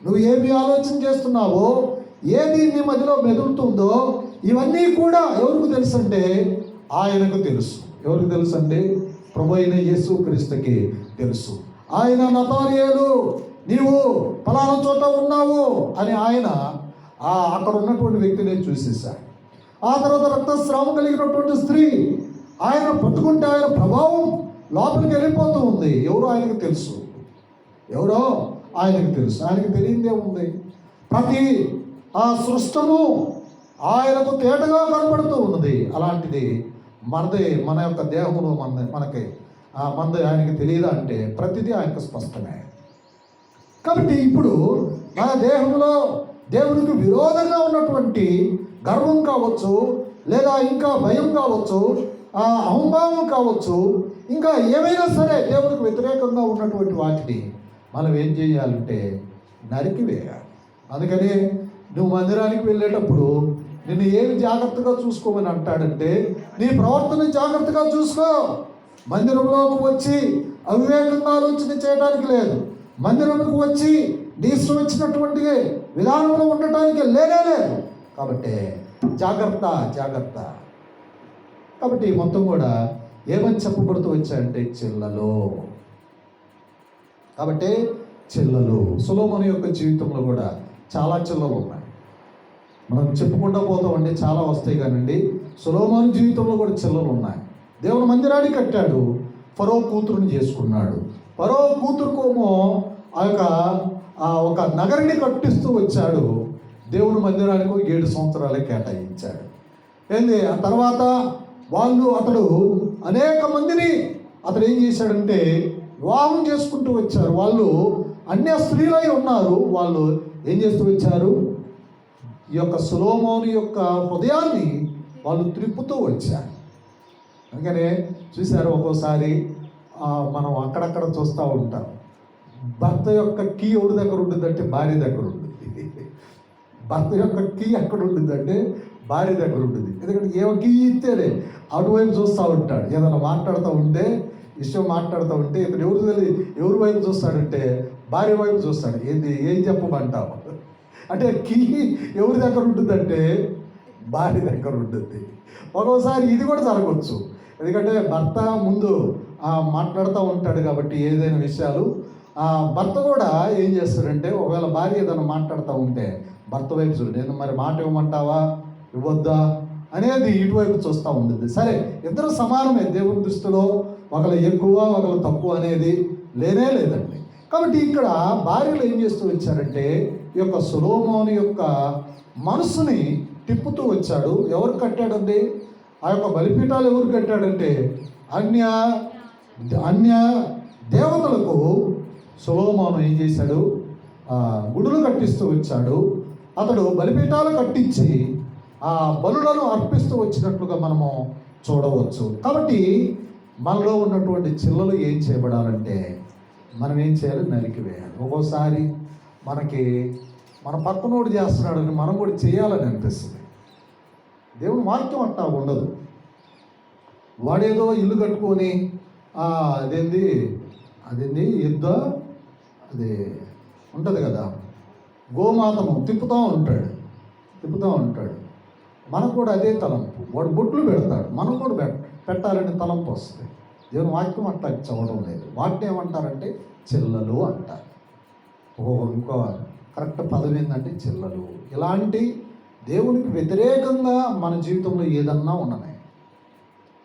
నువ్వు ఏమి ఆలోచన చేస్తున్నావో, ఏది నీ మధ్యలో మెదులుతుందో, ఇవన్నీ కూడా ఎవరికి తెలుసు అంటే ఆయనకు తెలుసు. ఎవరికి తెలుసు అంటే ప్రభు అయిన యేసుక్రీస్తుకి తెలుసు. ఆయన నతానియేలు నీవు ఫలానా చోట ఉన్నావు అని ఆయన అక్కడ ఉన్నటువంటి వ్యక్తిని చూసేశాడు. ఆ తర్వాత రక్తస్రావం కలిగినటువంటి స్త్రీ ఆయన పట్టుకుంటే ఆయన ప్రభావం లోపలికి వెళ్ళిపోతూ ఉంది. ఎవరో ఆయనకు తెలుసు, ఎవరో ఆయనకు తెలుసు. ఆయనకు తెలియదే ఉంది. ప్రతి సృష్టము ఆయనకు తేటగా కనబడుతూ ఉన్నది. అలాంటిది మన యొక్క దేహమును మనకి ఆయనకి తెలియదా అంటే ప్రతిదీ ఆయనకు స్పష్టమే. కాబట్టి ఇప్పుడు మన దేహంలో దేవునికి విరోధంగా ఉన్నటువంటి గర్వం కావచ్చు, లేదా ఇంకా భయం కావచ్చు, అహంభావం కావచ్చు, ఇంకా ఏమైనా సరే దేవునికి వ్యతిరేకంగా ఉన్నటువంటి వాటిని మనం ఏం చేయాలంటే నరికివేయాలి. అందుకని నువ్వు మందిరానికి వెళ్ళేటప్పుడు నిన్ను ఏమి జాగ్రత్తగా చూసుకోమని అంటాడంటే, నీ ప్రవర్తన జాగ్రత్తగా చూసుకో. మందిరంలోకి వచ్చి అవివేకంగా ఆలోచన చేయడానికి లేదు. మందిరంలోకి వచ్చి నీ ఇష్టం వచ్చినటువంటి విధానంలో ఉండటానికి లేదు. కాబట్టి జాగ్రత్త. కాబట్టి మొత్తం కూడా ఏమని చెప్పబడుతూ వచ్చాయంటే చెల్లలు. కాబట్టి చెల్లలు. సొలొమోను యొక్క జీవితంలో కూడా చాలా చెల్లలు ఉన్నాయి. మనం చెప్పుకుంటూ పోతామంటే చాలా వస్తాయి కానండి. సొలొమోను జీవితంలో కూడా చెల్లలు ఉన్నాయి. దేవుని మందిరాన్ని కట్టాడు, ఫరో కూతురుని చేసుకున్నాడు. ఫరో కూతురుకోమో ఒక నగరిని కట్టిస్తూ వచ్చాడు. దేవుని మందిరానికి 7 సంవత్సరాలే కేటాయించాడు. ఏంది ఆ తర్వాత అతడు అనేక మందిని అతడు ఏం చేశాడంటే వివాహం చేసుకుంటూ వచ్చారు. వాళ్ళు అన్య స్త్రీలై ఉన్నారు. వాళ్ళు ఏం చేస్తూ వచ్చారు, ఈ యొక్క సొలొమోను యొక్క హృదయాన్ని వాళ్ళు త్రిప్పుతూ వచ్చారు. అందుకనే చూశారు, ఒక్కోసారి మనం అక్కడక్కడ చూస్తూ ఉంటాం, భర్త యొక్క కీ ఎవరి దగ్గర ఉంటుందంటే భార్య దగ్గర ఉంటుంది. భర్త యొక్క కీ ఎక్కడ ఉంటుందంటే భార్య దగ్గర ఉంటుంది. ఎందుకంటే ఏ కీ ఇస్తేనే అటువైపు చూస్తూ ఉంటాడు. ఏదైనా మాట్లాడుతూ ఉంటే, విషయం మాట్లాడుతూ ఉంటే ఇతను ఎవరి వైపు చూస్తాడంటే భార్య వైపు చూస్తాడు. ఏం చెప్పమంటావు అంటే కీ ఎవరి దగ్గర ఉంటుందంటే భార్య దగ్గర ఉంటుంది. ఒక్కోసారి ఇది కూడా జరగవచ్చు. ఎందుకంటే భర్త ముందు మాట్లాడుతూ ఉంటాడు కాబట్టి ఏదైనా విషయాలు భర్త కూడా ఏం చేస్తాడంటే, ఒకవేళ భార్య ఏదైనా మాట్లాడుతూ ఉంటే భర్త వైపు చూడు, నేను మరి మాట ఇవ్వమంటావా ఇవ్వద్దా అనేది ఇటువైపు చూస్తూ ఉంటుంది. సరే, ఇద్దరు సమానమే దేవుని దృష్టిలో. ఒకరు ఎక్కువ ఒకరు తక్కువ అనేది లేదండి. కాబట్టి ఇక్కడ భార్యలు ఏం చేస్తూ వచ్చారంటే, ఈ యొక్క సొలొమోను యొక్క మనసుని తిప్పుతూ వచ్చాడు. ఎవరు కట్టాడండి ఆ యొక్క బలిపీఠాలు? ఎవరు కట్టాడంటే అన్య దేవతలకు సొలొమోను ఏం చేశాడు, గుడులు కట్టిస్తూ వచ్చాడు. అతడు బలిపీఠాలు కట్టించి బలులను అర్పిస్తూ వచ్చినట్లుగా మనము చూడవచ్చు. కాబట్టి మనలో ఉన్నటువంటి చిల్లలు ఏం చేయబడాలంటే మనం ఏం చేయాలి? నరికివేయాలి. ఒక్కోసారి మనకి మన పక్కనోడు చేస్తున్నాడని మనం కూడా చేయాలని అనిపిస్తుంది. దేవుని వాక్యం అంటా ఉండదు. వాడేదో ఇల్లు కట్టుకొని అదేంది యుద్ధ అది ఉంటుంది కదా, గోమాతను తిప్పుతూ ఉంటాడు. మనకు కూడా అదే తలంపు. వాడు బొట్లు పెడతాడు, మనం కూడా పెట్టాలని తలంపు వస్తుంది. దేవుని వాక్యం అట్లా చదవడం లేదు. వాటిని ఏమంటారంటే చిల్లలు అంటారు. ఇంకో కరెక్ట్ పదం ఏంటంటే చిల్లలు. ఇలాంటి దేవునికి వ్యతిరేకంగా మన జీవితంలో ఏదన్నా ఉన్ననే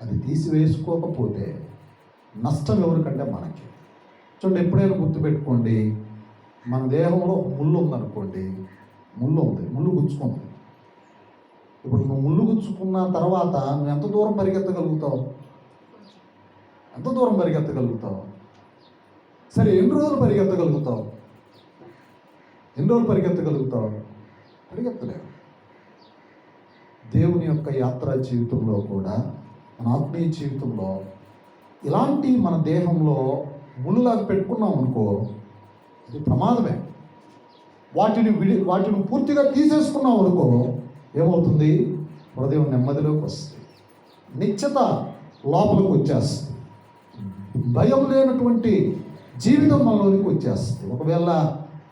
అది తీసివేసుకోకపోతే నష్టం ఎవరికంటే మనకి. చూడండి, ఎప్పుడైనా గుర్తుపెట్టుకోండి, మన దేహంలో ముళ్ళు ఉందనుకోండి, ముళ్ళు గుచ్చుకుంది. ఇప్పుడు నువ్వు ముళ్ళు గుచ్చుకున్న తర్వాత నువ్వు ఎంత దూరం పరిగెత్తగలుగుతావు? సరే, ఎన్ని రోజులు పరిగెత్తగలుగుతావు? పరిగెత్తలేవు. దేవుని యొక్క యాత్రా జీవితంలో కూడా, మన ఆత్మీయ జీవితంలో ఇలాంటి మన దేహంలో ముళ్ళులాగా పెట్టుకున్నాం అనుకో, ఇది ప్రమాదమే. వాటిని పూర్తిగా తీసేసుకున్నాం అనుకో, ఏమవుతుంది? హృదయం నెమ్మదిలోకి వస్తుంది, నిశ్చత లోపలికి వచ్చేస్తుంది, భయం లేనటువంటి జీవితం మనలోనికి వచ్చేస్తుంది. ఒకవేళ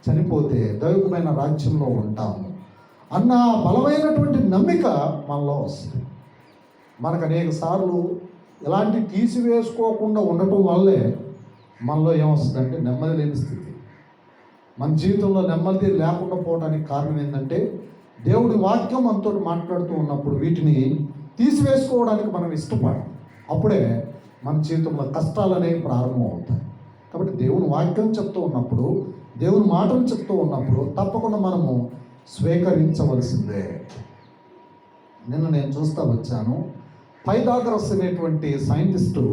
చనిపోతే దైవికమైన రాజ్యంలో ఉంటాము అన్న బలమైనటువంటి నమ్మిక మనలో వస్తుంది. మనకు అనేక సార్లు ఇలాంటి తీసివేసుకోకుండా ఉండటం వల్లే మనలో ఏమొస్తుందంటే నెమ్మది లేని స్థితి. మన జీవితంలో నెమ్మది లేకుండా పోవడానికి కారణం ఏంటంటే దేవుడి వాక్యం మనతో మాట్లాడుతూ ఉన్నప్పుడు వీటిని తీసివేసుకోవడానికి మనం ఇష్టపడం. అప్పుడే మన జీవితంలో కష్టాలు అనేవి ప్రారంభం అవుతాయి. కాబట్టి దేవుని వాక్యం చెప్తూ ఉన్నప్పుడు, దేవుని మాటలు చెప్తూ ఉన్నప్పుడు తప్పకుండా మనము స్వీకరించవలసిందే. నిన్న నేను చూస్తూ వచ్చాను, పైథాగరస్ అనేటువంటి సైంటిస్టు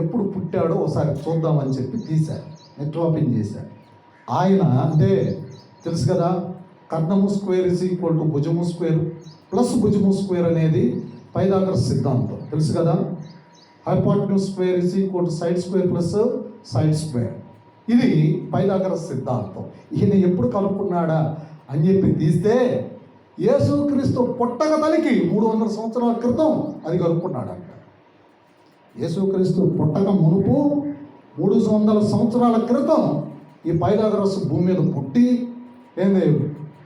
ఎప్పుడు పుట్టాడో ఒకసారి చూద్దామని చెప్పి తీశారు, నెట్ ఓపెన్ చేశారు. ఆయన అంటే తెలుసు కదా, కర్ణము స్క్వేర్ ఈజ్ ఈక్వల్ టు భుజము స్క్వేర్ ప్లస్ భుజము స్క్వేర్ అనేది పైథాగరస్ సిద్ధాంతం తెలుసు కదా. Hypotenuse square is equal to side square plus side square, ఇది పైథాగరస్ సిద్ధాంతం. ఈయన ఎప్పుడు కనుక్కున్నాడా అని చెప్పి తీస్తే యేసుక్రీస్తు పుట్టక తలికి 300 సంవత్సరాల క్రితం అది కనుక్కున్నాడంట. యేసుక్రీస్తు పుట్టక మునుపు 300 సంవత్సరాల క్రితం ఈ పైథాగరస్ భూమి మీద పుట్టి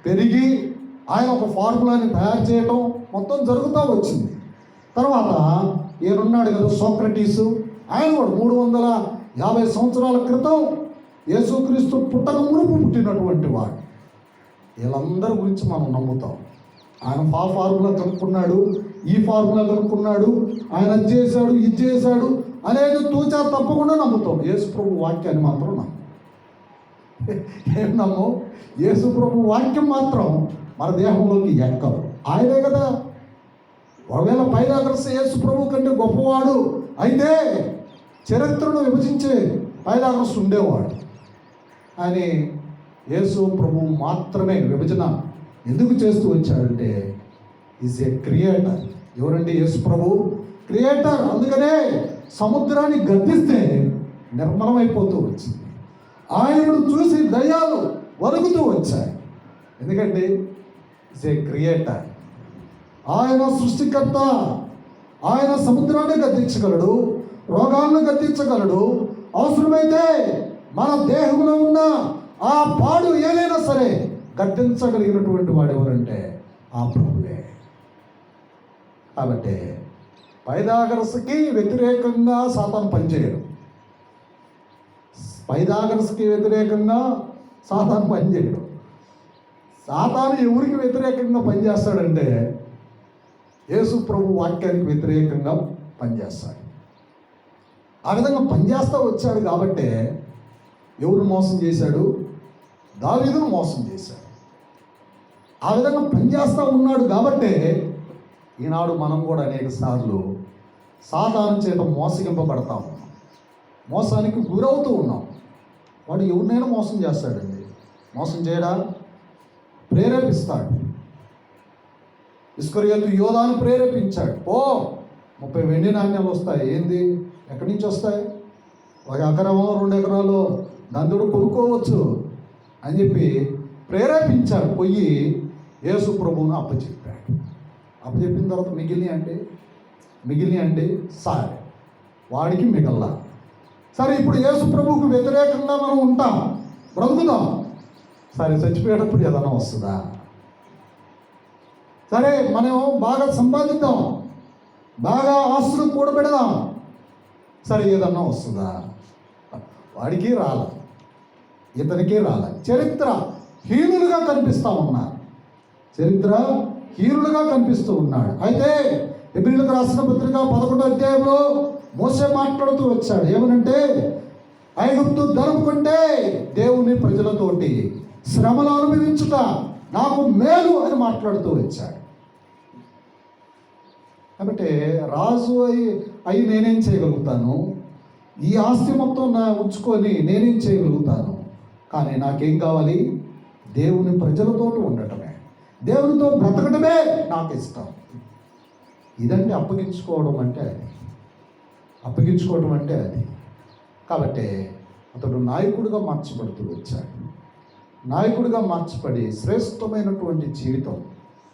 పెరిగి ఆయన ఒక ఫార్ములాని తయారు చేయటం మొత్తం జరుగుతూ వచ్చింది. తర్వాత ఈయనున్నాడు కదా సోక్రటీసు, ఆయన కూడా 350 సంవత్సరాల క్రితం యేసుక్రీస్తు పుట్టక మునుపు పుట్టినటువంటి వాడు. వీళ్ళందరి గురించి మనం నమ్ముతాం. ఆయన ఫార్ములా కనుక్కున్నాడు, ఈ ఫార్ములా కనుక్కున్నాడు, ఆయన అది చేశాడు, ఇది చేశాడు అనేది తూచా తప్పకుండా నమ్ముతాం. యేసు ప్రభు వాక్యాన్ని మాత్రం ఏం నమ్ము? యేసు ప్రభు వాక్యం మాత్రం మన దేహంలోకి ఎక్కదు. ఆయనే కదా. ఒకవేళ పైథాగరస్ యేసు ప్రభు కంటే గొప్పవాడు అయితే చరిత్రను విభజించే పైథాగరస్ ఉండేవాడు. అని యేసు ప్రభు మాత్రమే విభజన ఎందుకు చేస్తూ వచ్చాడంటే ఈజ్ ఏ క్రియేటర్. ఎవరండి? యేసు ప్రభు క్రియేటర్. అందుకనే సముద్రాన్ని గద్దిస్తే నిర్మలమైపోతూ వచ్చింది. ఆయనను చూసి దయ్యాలు వణుకుతూ వచ్చాయి. ఎందుకంటే ఈజ్ ఏ క్రియేటర్. ఆయన సృష్టికర్త. ఆయన సముద్రాన్ని గద్దించగలడు, రోగాలను గద్దించగలడు. అవసరమైతే మన దేహంలో ఉన్న ఆ పాడు ఏదైనా సరే గద్దించగలిగినటువంటి వాడు ఎవరంటే ఆ ప్రభువే. కాబట్టి పైథాగరస్కి వ్యతిరేకంగా సాతాను పనిచేయడు. పైథాగరస్కి వ్యతిరేకంగా సాతాను పనిచేయడు. సాతాను ఎవరికి వ్యతిరేకంగా పనిచేస్తాడంటే యేసు ప్రభు వాక్యానికి వ్యతిరేకంగా పనిచేస్తాడు. ఆ విధంగా పనిచేస్తూ వచ్చాడు. కాబట్టి ఎవరు మోసం చేశాడు? దావీదును మోసం చేశాడు. ఆ విధంగా పనిచేస్తూ ఉన్నాడు. కాబట్టి ఈనాడు మనం కూడా అనేక సార్లు సాతాను చేత మోసగింపబడతా ఉన్నాం, మోసానికి గురవుతూ ఉన్నాం. వాడు ఎవరినైనా మోసం చేస్తాడండి. మోసం చేయడా? ప్రేరేపిస్తాడు. ఇస్కరియోతు యోధాను ప్రేరేపించాడు, పో 30 వెండి నాణ్యాలు వస్తాయి. ఏంది, ఎక్కడి నుంచి వస్తాయి? 1 ఎకరమో 2 ఎకరాలు నందుడు కొనుక్కోవచ్చు అని చెప్పి ప్రేరేపించాడు. పోయి యేసు ప్రభువును అప్పచెప్పాడు. అప్పచెప్పిన తర్వాత మిగిలిన అంటే సరే వాడికి మిగల్లా. సరే, ఇప్పుడు యేసు ప్రభువుకు వ్యతిరేకంగా మనం ఉంటాం, బ్రతుకుదాం. సరే, చచ్చిపోయేటప్పుడు ఏదైనా వస్తుందా? సరే, మనం బాగా సంపాదిద్దాం, బాగా ఆస్తులు కూడబెడదాం, సరే ఏదన్నా వస్తుందా? వాడికి రాల, ఇతనికి రాల. చరిత్ర హీనులుగా కనిపిస్తూ ఉన్నాడు. అయితే హెబ్రీయులకు రాసిన పత్రిక 11వ అధ్యాయంలో మోసే మాట్లాడుతూ వచ్చాడు. ఏమనంటే, ఐగుప్తు ధనం కంటే దేవుని ప్రజలతోటి శ్రమలు అనుభవించుట నాకు మేలు అని మాట్లాడుతూ వచ్చాడు. కాబట్టి రాజు అయి నేనేం చేయగలుగుతాను? ఈ ఆస్తి మొత్తం ఉంచుకొని నేనేం చేయగలుగుతాను? కానీ నాకేం కావాలి? దేవుని ప్రజలతో ఉండటమే, దేవునితో బ్రతకటమే నాకు ఇష్టం. ఇదంటే అప్పగించుకోవడం అంటే అది. కాబట్టి అతడు నాయకుడిగా మార్చబడుతూ వచ్చాడు. నాయకుడిగా మార్చబడి శ్రేష్టమైనటువంటి జీవితం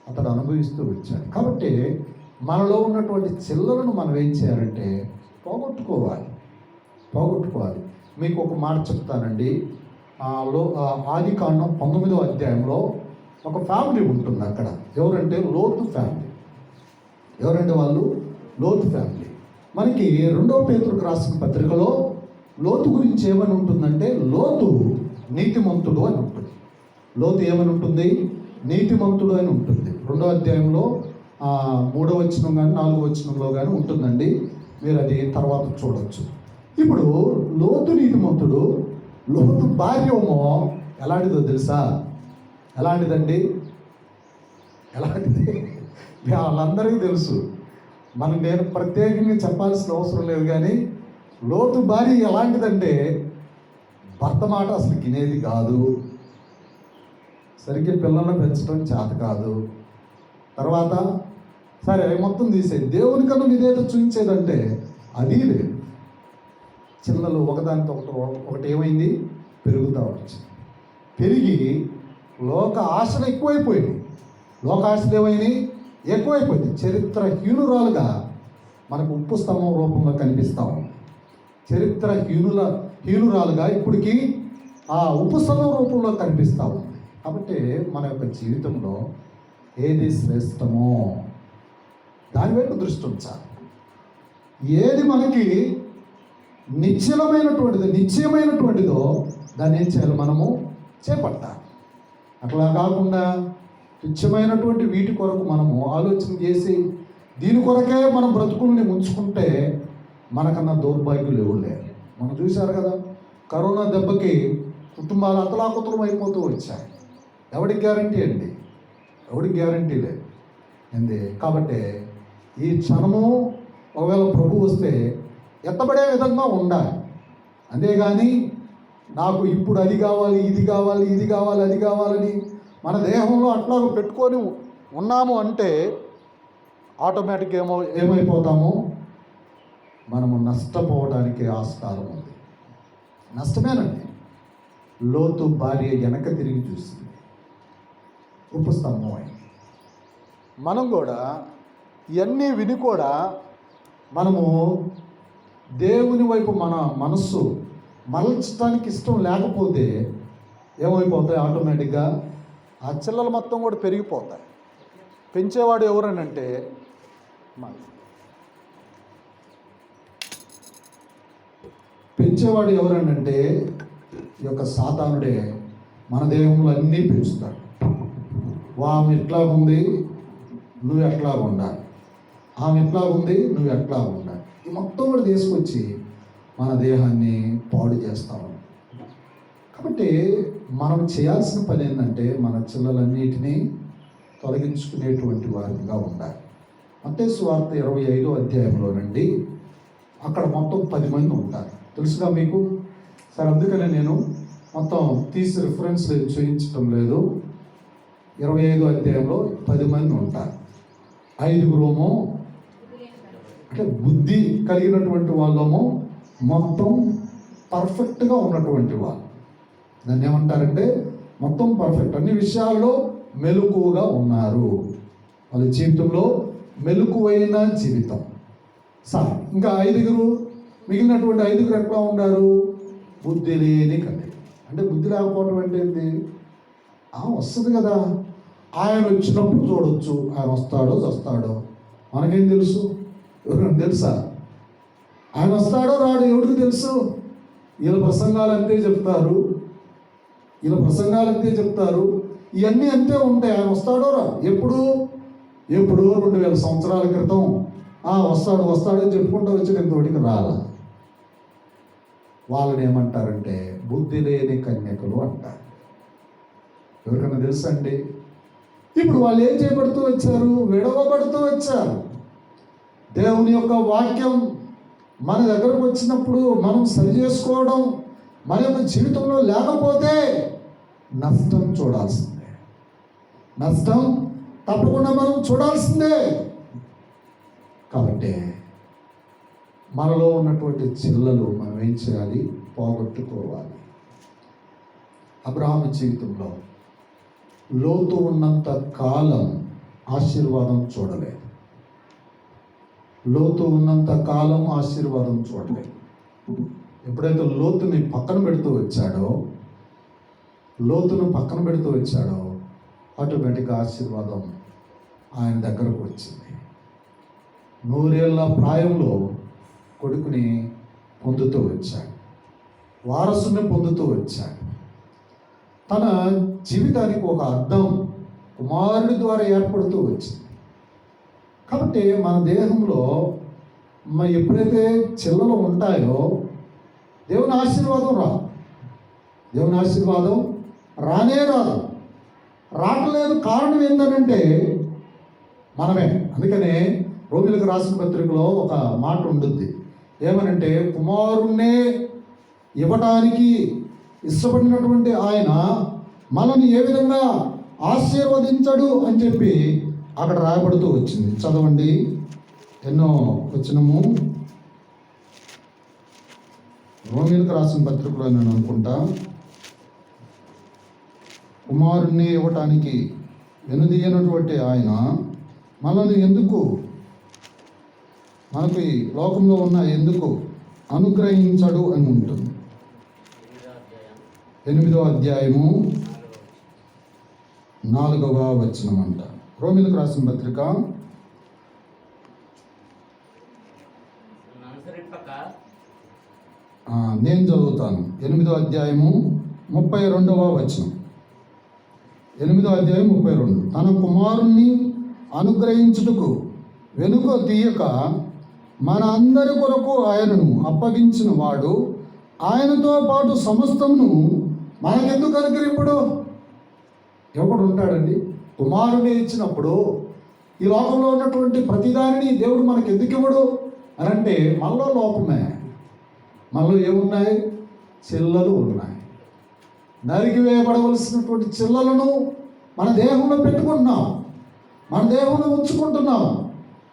అతడు అనుభవిస్తూ వచ్చాడు. కాబట్టి మనలో ఉన్నటువంటి చిల్లలను మనం ఏం చేయాలంటే పోగొట్టుకోవాలి. మీకు ఒక మాట చెప్తానండి. ఆదికాండం 19వ అధ్యాయంలో ఒక ఫ్యామిలీ ఉంటుంది అక్కడ. ఎవరంటే లోతు ఫ్యామిలీ. ఎవరంటే వాళ్ళు లోతు ఫ్యామిలీ. మనకి 2వ పేతురుకు రాసిన పత్రికలో లోతు గురించి ఏమని ఉంటుందంటే, లోతు నీతిమంతుడు అని ఉంటుంది. లోతు ఏమని ఉంటుంది? నీతిమంతుడు అని ఉంటుంది. 2వ అధ్యాయంలో 3వ వచనం కానీ 4వ వచనంలో కానీ ఉంటుందండి. మీరు అది తర్వాత చూడవచ్చు. ఇప్పుడు లోతు నీతిమంతుడు, లోతు భార్యమో ఎలాంటిదో తెలుసా? ఎలాంటిది వాళ్ళందరికీ తెలుసు. నేను ప్రత్యేకంగా చెప్పాల్సిన అవసరం లేదు. కానీ లోతు భార్య ఎలాంటిదంటే, భర్త మాట అసలు వినేది కాదు, సరిగ్గా పిల్లలను పెంచడం చేత కాదు. తర్వాత సరే మొత్తం తీసేది, దేవునికన్నా విధేయత చూపించేదంటే అది లేదు. చిన్నలు ఒకదానితో ఒకటి ఏమైంది? పెరుగుతూ వచ్చింది. పెరిగి లోక ఆశలు ఎక్కువైపోయింది. చరిత్ర హీనురాలుగా మనకు ఉప్పు స్తంభం రూపంలో కనిపిస్తాం. చరిత్ర హీనురాలుగా ఇప్పటికీ ఆ ఉప్పు స్తంభం రూపంలో కనిపిస్తాం. కాబట్టి మన యొక్క జీవితంలో ఏది శ్రేష్టమో దాని వైపు దృష్టి ఉంచాలి. ఏది మనకి నిశ్చయమైనటువంటిదో దాన్ని ఏం చేయాలి? మనము చేపట్టాలి. అట్లా కాకుండా తుచ్చమైనటువంటి వీటి కొరకు మనము ఆలోచన చేసి దీని కొరకే మనం బ్రతుకుల్ని ఉంచుకుంటే మనకన్నా దౌర్భాగ్యులు ఎవరు లేరు. మనం చూశారు కదా, కరోనా దెబ్బకి కుటుంబాలు అతలాకుతలం అయిపోతూ వచ్చాయి. ఎవరికి గ్యారంటీ అండి? ఎవరికి గ్యారంటీ లేదు. కాబట్టి ఈ క్షణము ఒకవేళ ప్రభు వస్తే ఎత్తబడే విధంగా ఉండాలి. అంతేగాని నాకు ఇప్పుడు అది కావాలి, ఇది కావాలి, అది కావాలని మన దేహంలో అట్లా పెట్టుకొని ఉన్నాము అంటే ఆటోమేటిక్గా ఏమైపోతాము? మనము నష్టపోవడానికి ఆస్కారం ఉంది. నష్టమేనండి. లోతు భార్య వెనక తిరిగి చూసింది, ఉపస్తంభం అయింది. మనం కూడా ఇవన్నీ విని కూడా మనము దేవుని వైపు మన మనస్సు మరల్చడానికి ఇష్టం లేకపోతే ఏమైపోతాయి? ఆటోమేటిక్గా ఆ చిల్లలు మొత్తం కూడా పెరిగిపోతాయి. పెంచేవాడు ఎవరనంటే ఈ యొక్క సాతానుడే మన దేహంలో అన్నీ పెంచుతాడు. ఆమె ఎట్లాగుంది, నువ్వు ఎట్లా ఉండాలి, ఆమె ఎట్లాగుంది, నువ్వు ఎట్లా ఉండాలి, ఈ మొత్తం కూడా తీసుకొచ్చి మన దేహాన్ని పాడు చేస్తాము. కాబట్టి మనం చేయాల్సిన పని ఏంటంటే మన చిల్లలన్నిటినీ తొలగించుకునేటువంటి వారిగా ఉండాలి. మత్తయి సువార్త 25వ అధ్యాయంలోనండి అక్కడ మొత్తం 10 మంది ఉంటారు. తెలుసుగా మీకు? సరే, అందుకనే నేను మొత్తం తీసి రిఫరెన్స్ చూపించడం లేదు. 25వ అధ్యాయంలో 10 మంది ఉంటారు. 5 అంటే బుద్ధి కలిగినటువంటి వాళ్ళము మొత్తం పర్ఫెక్ట్గా ఉన్నటువంటి వాళ్ళు. దాన్ని ఏమంటారంటే మొత్తం పర్ఫెక్ట్, అన్ని విషయాల్లో మెలకువగా ఉన్నారు. వాళ్ళ జీవితంలో మెలకువైన జీవితం. సార్ ఇంకా మిగిలినటువంటి 5 ఎట్లా ఉన్నారు? బుద్ధి లేని కన్యక. అంటే బుద్ధి లేకపోవడం అంటే ఏంటి? వస్తుంది కదా, ఆయన వచ్చినప్పుడు చూడొచ్చు, ఆయన వస్తాడో చస్తాడో మనకేం తెలుసు? ఎవరికైనా తెలుసా? ఆయన వస్తాడో రాడు ఎవరికి తెలుసు? వీళ్ళ ప్రసంగాలు అంతే చెప్తారు, ఇవన్నీ అంతే ఉంటాయి. ఆయన వస్తాడో రాడు. ఎప్పుడో 2000 సంవత్సరాల క్రితం వస్తాడని చెప్పుకుంటూ వచ్చి నేను తోటికి రాలా. వాళ్ళని ఏమంటారంటే బుద్ధి లేని కన్యకలు అంటారు. ఎవరికైనా తెలుసా అండి? ఇప్పుడు వాళ్ళు ఏం చేయబడుతూ వచ్చారు? విడవబడుతూ వచ్చారు. దేవుని యొక్క వాక్యం మన దగ్గరకు వచ్చినప్పుడు మనం సరి చేసుకోవడం మన యొక్క జీవితంలో లేకపోతే నష్టం చూడాల్సిందే. నష్టం తప్పకుండా మనం చూడాల్సిందే. కాబట్టి మనలో ఉన్నటువంటి చిల్లలు మనం ఏం చేయాలి? పోగొట్టుకోవాలి. అబ్రహాము జీవితంలో లోతు ఉన్నంత కాలం ఆశీర్వాదం చూడలేదు. ఎప్పుడైతే లోతును పక్కన పెడుతూ వచ్చాడో ఆటోమేటిక్గా ఆశీర్వాదం ఆయన దగ్గరకు వచ్చింది. 100 ఏళ్ల ప్రాయంలో కొడుకుని పొందుతూ వచ్చాడు, వారసుని పొందుతూ వచ్చాడు. తన జీవితానికి ఒక అర్థం కుమారుడి ద్వారా ఏర్పడుతూ వచ్చింది. కాబట్టి మన దేహంలో ఎప్పుడైతే చిల్లలు ఉంటాయో దేవుని ఆశీర్వాదం రానే రాదు. రావట్లేదు. కారణం ఏంటంటే మనమే. అందుకనే రోమిలకు రాసిన పత్రికలో ఒక మాట ఉంటుంది. ఏమనంటే కుమారుణ్ణే ఇవ్వటానికి ఇష్టపడినటువంటి ఆయన మనల్ని ఏ విధంగా ఆశీర్వదించడు అని చెప్పి అక్కడ రాయబడుతూ వచ్చింది. చదవండి. ఎన్నో వచనము? రోమిలకు రాసిన పత్రికలో నేను అనుకుంటా, కుమారుణ్ణి ఇవ్వటానికి వెనుదీయనటువంటి ఆయన మనల్ని మనకి లోకంలో ఉన్న ఎందుకు అనుగ్రహించడు అని ఉంటుంది. 8వ అధ్యాయము 4వ వచనం అంట. రోమిలకు రాసిన పత్రిక నేను చదువుతాను. 8వ అధ్యాయము 32వ వచనం. 8వ అధ్యాయం 32. తన కుమారుణ్ణి అనుగ్రహించుటకు వెనుక తీయక మన అందరి కొరకు ఆయనను అప్పగించిన వాడు ఆయనతో పాటు సమస్తమును మనకెందుకు అనుగ్రహింపుడు? ఎవడు ఉంటాడండి? కుమారుని ఇచ్చినప్పుడు ఈ లోకంలో ఉన్నటువంటి ప్రతిదానిని దేవుడు మనకు ఎందుకు ఇవ్వడు అని అంటే మనలో లోపమే. మనలో ఏమున్నాయి? చిల్లలు ఉన్నాయి. నరికివేయబడవలసినటువంటి చిల్లలను మన దేహంలో పెట్టుకుంటున్నాం, మన దేహంలో ఉంచుకుంటున్నాం,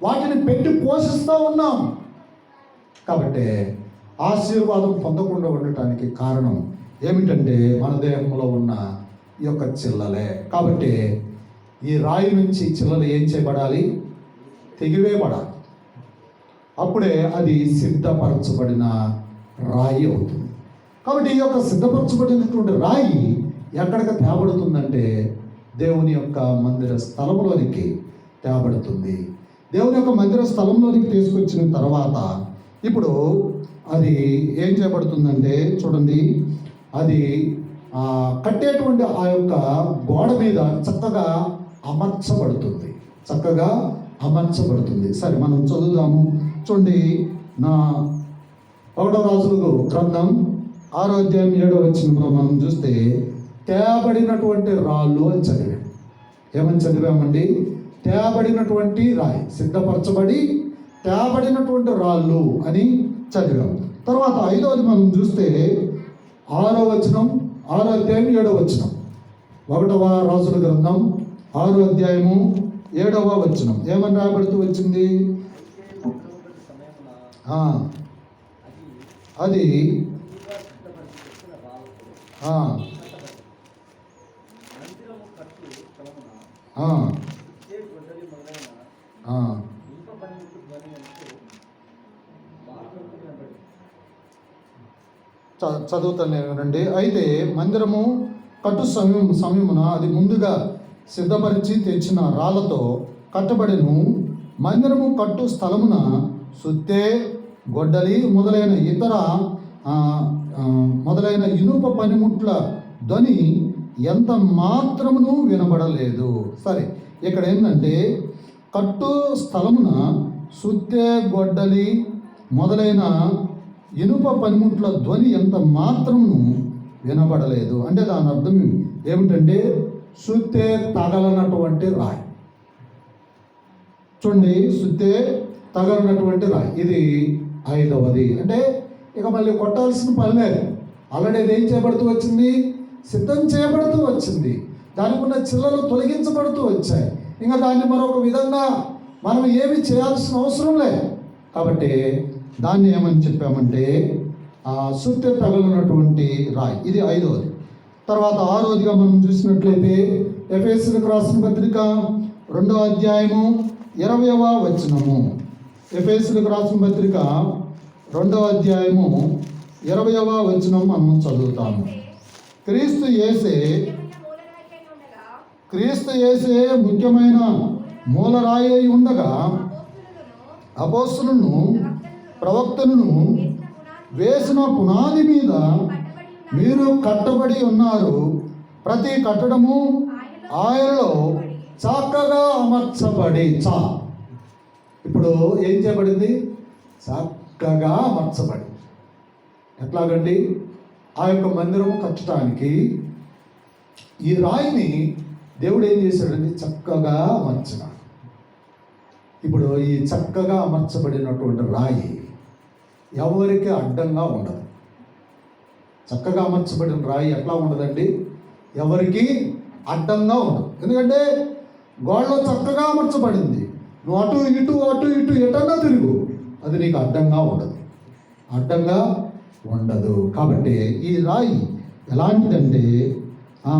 వాటిని పెట్టి పోషిస్తూ ఉన్నాం. కాబట్టి ఆశీర్వాదం పొందకుండా ఉండటానికి కారణం ఏమిటంటే మన దేహంలో ఉన్న ఈ యొక్క చిల్లలే. కాబట్టి ఈ రాయి నుంచి చిల్లలు ఏం చేయబడాలి? తెగివేయబడాలి. అప్పుడే అది సిద్ధపరచబడిన రాయి అవుతుంది. కాబట్టి ఈ యొక్క సిద్ధపరచబడినటువంటి రాయి ఎక్కడికి తేబడుతుందంటే దేవుని యొక్క మందిర స్థలంలోనికి తేబడుతుంది. దేవుని యొక్క మందిర స్థలంలోనికి తీసుకొచ్చిన తర్వాత ఇప్పుడు అది ఏం చేయబడుతుందంటే చూడండి, అది కట్టేటువంటి ఆ యొక్క గోడ మీద చక్కగా అమర్చబడుతుంది. సరే, మనం చదువుదాము. చూడండి, నా 1వ రాజులకు గ్రంథం 6వ అధ్యాయం 7వ వచనంలో మనం చూస్తే తేబడినటువంటి రాళ్ళు అని చదివాం. ఏమని చదివామండి? తేబడినటువంటి రాయి, సిద్ధపరచబడి తేబడినటువంటి రాళ్ళు అని చదివాం. తర్వాత 5వది మనం చూస్తే 6వ వచనం, 6వ అధ్యాయం 7వ వచనం. 1వ రాజుల గ్రంథం 6వ అధ్యాయము 7వ వచనం ఏమని రాయబడుతూ వచ్చింది? అది చదువుతాను వినండి. అయితే మందిరము కట్టు సమయమున అది ముందుగా సిద్ధపరిచి తెచ్చిన రాళ్లతో కట్టబడిను. మందిరము కట్టు స్థలమున సుత్తె, గొడ్డలి మొదలైన ఇనుప పనిముట్ల ధ్వని ఎంత మాత్రమును వినబడలేదు. సరే, ఇక్కడ ఏంటంటే కట్టు స్థలమున సుత్తె, గొడ్డలి మొదలైన ఇనుప పనిముట్ల ధ్వని ఎంత మాత్రమును వినబడలేదు. అంటే దాని అర్థం ఏమిటంటే సుత్తె తగలనటువంటి రాయి. చూడండి, సుత్తె తగలనటువంటి రాయి. ఇది 5వది. అంటే ఇక మళ్ళీ కొట్టాల్సిన పని లేదు. ఆల్రెడీ అది ఏం చేయబడుతూ వచ్చింది? సిద్ధం చేయబడుతూ వచ్చింది. దానికి ఉన్న చిల్లలు తొలగించబడుతూ వచ్చాయి. ఇంకా దాన్ని మరొక విధంగా మనం ఏమి చేయాల్సిన అవసరం లేదు. కాబట్టి దాన్ని ఏమని చెప్పామంటే సుత్తె తగలనటువంటి రాయి. ఇది 5వది. తర్వాత 6వదిగా మనం చూసినట్లయితే ఎఫెసీయులకు రాసిన పత్రిక 2వ అధ్యాయము 20వ వచనము. ఎఫెసీయులకు రాసిన పత్రిక 2వ అధ్యాయము 20వ వచనం మనం చదువుతాము. క్రీస్తు యేసే ముఖ్యమైన మూలరాయి అయి ఉండగా అపోస్తలులను ప్రవక్తలను వేసిన పునాది మీద మీరు కట్టబడి ఉన్నారు. ప్రతి కట్టడము ఆయనలో చక్కగా అమర్చబడి ఇప్పుడు ఏం చేయబడింది? చక్కగా అమర్చబడి. ఎట్లాగండి? ఆ యొక్క మందిరం కట్టడానికి ఈ రాయిని దేవుడు ఏం చేశాడండి? చక్కగా అమర్చినాడు. ఇప్పుడు ఈ చక్కగా అమర్చబడినటువంటి రాయి ఎవరికి అడ్డంగా ఉండదు. చక్కగా అమర్చబడిన రాయి ఎట్లా ఉండదండి? ఎవరికి అడ్డంగా ఉండదు. ఎందుకంటే గోడలో చక్కగా అమర్చబడింది. నువ్వు అటు ఇటు ఎటన్నా తిరుగు, అది నీకు అడ్డంగా ఉండదు. కాబట్టి ఈ రాయి ఎలాంటిదంటే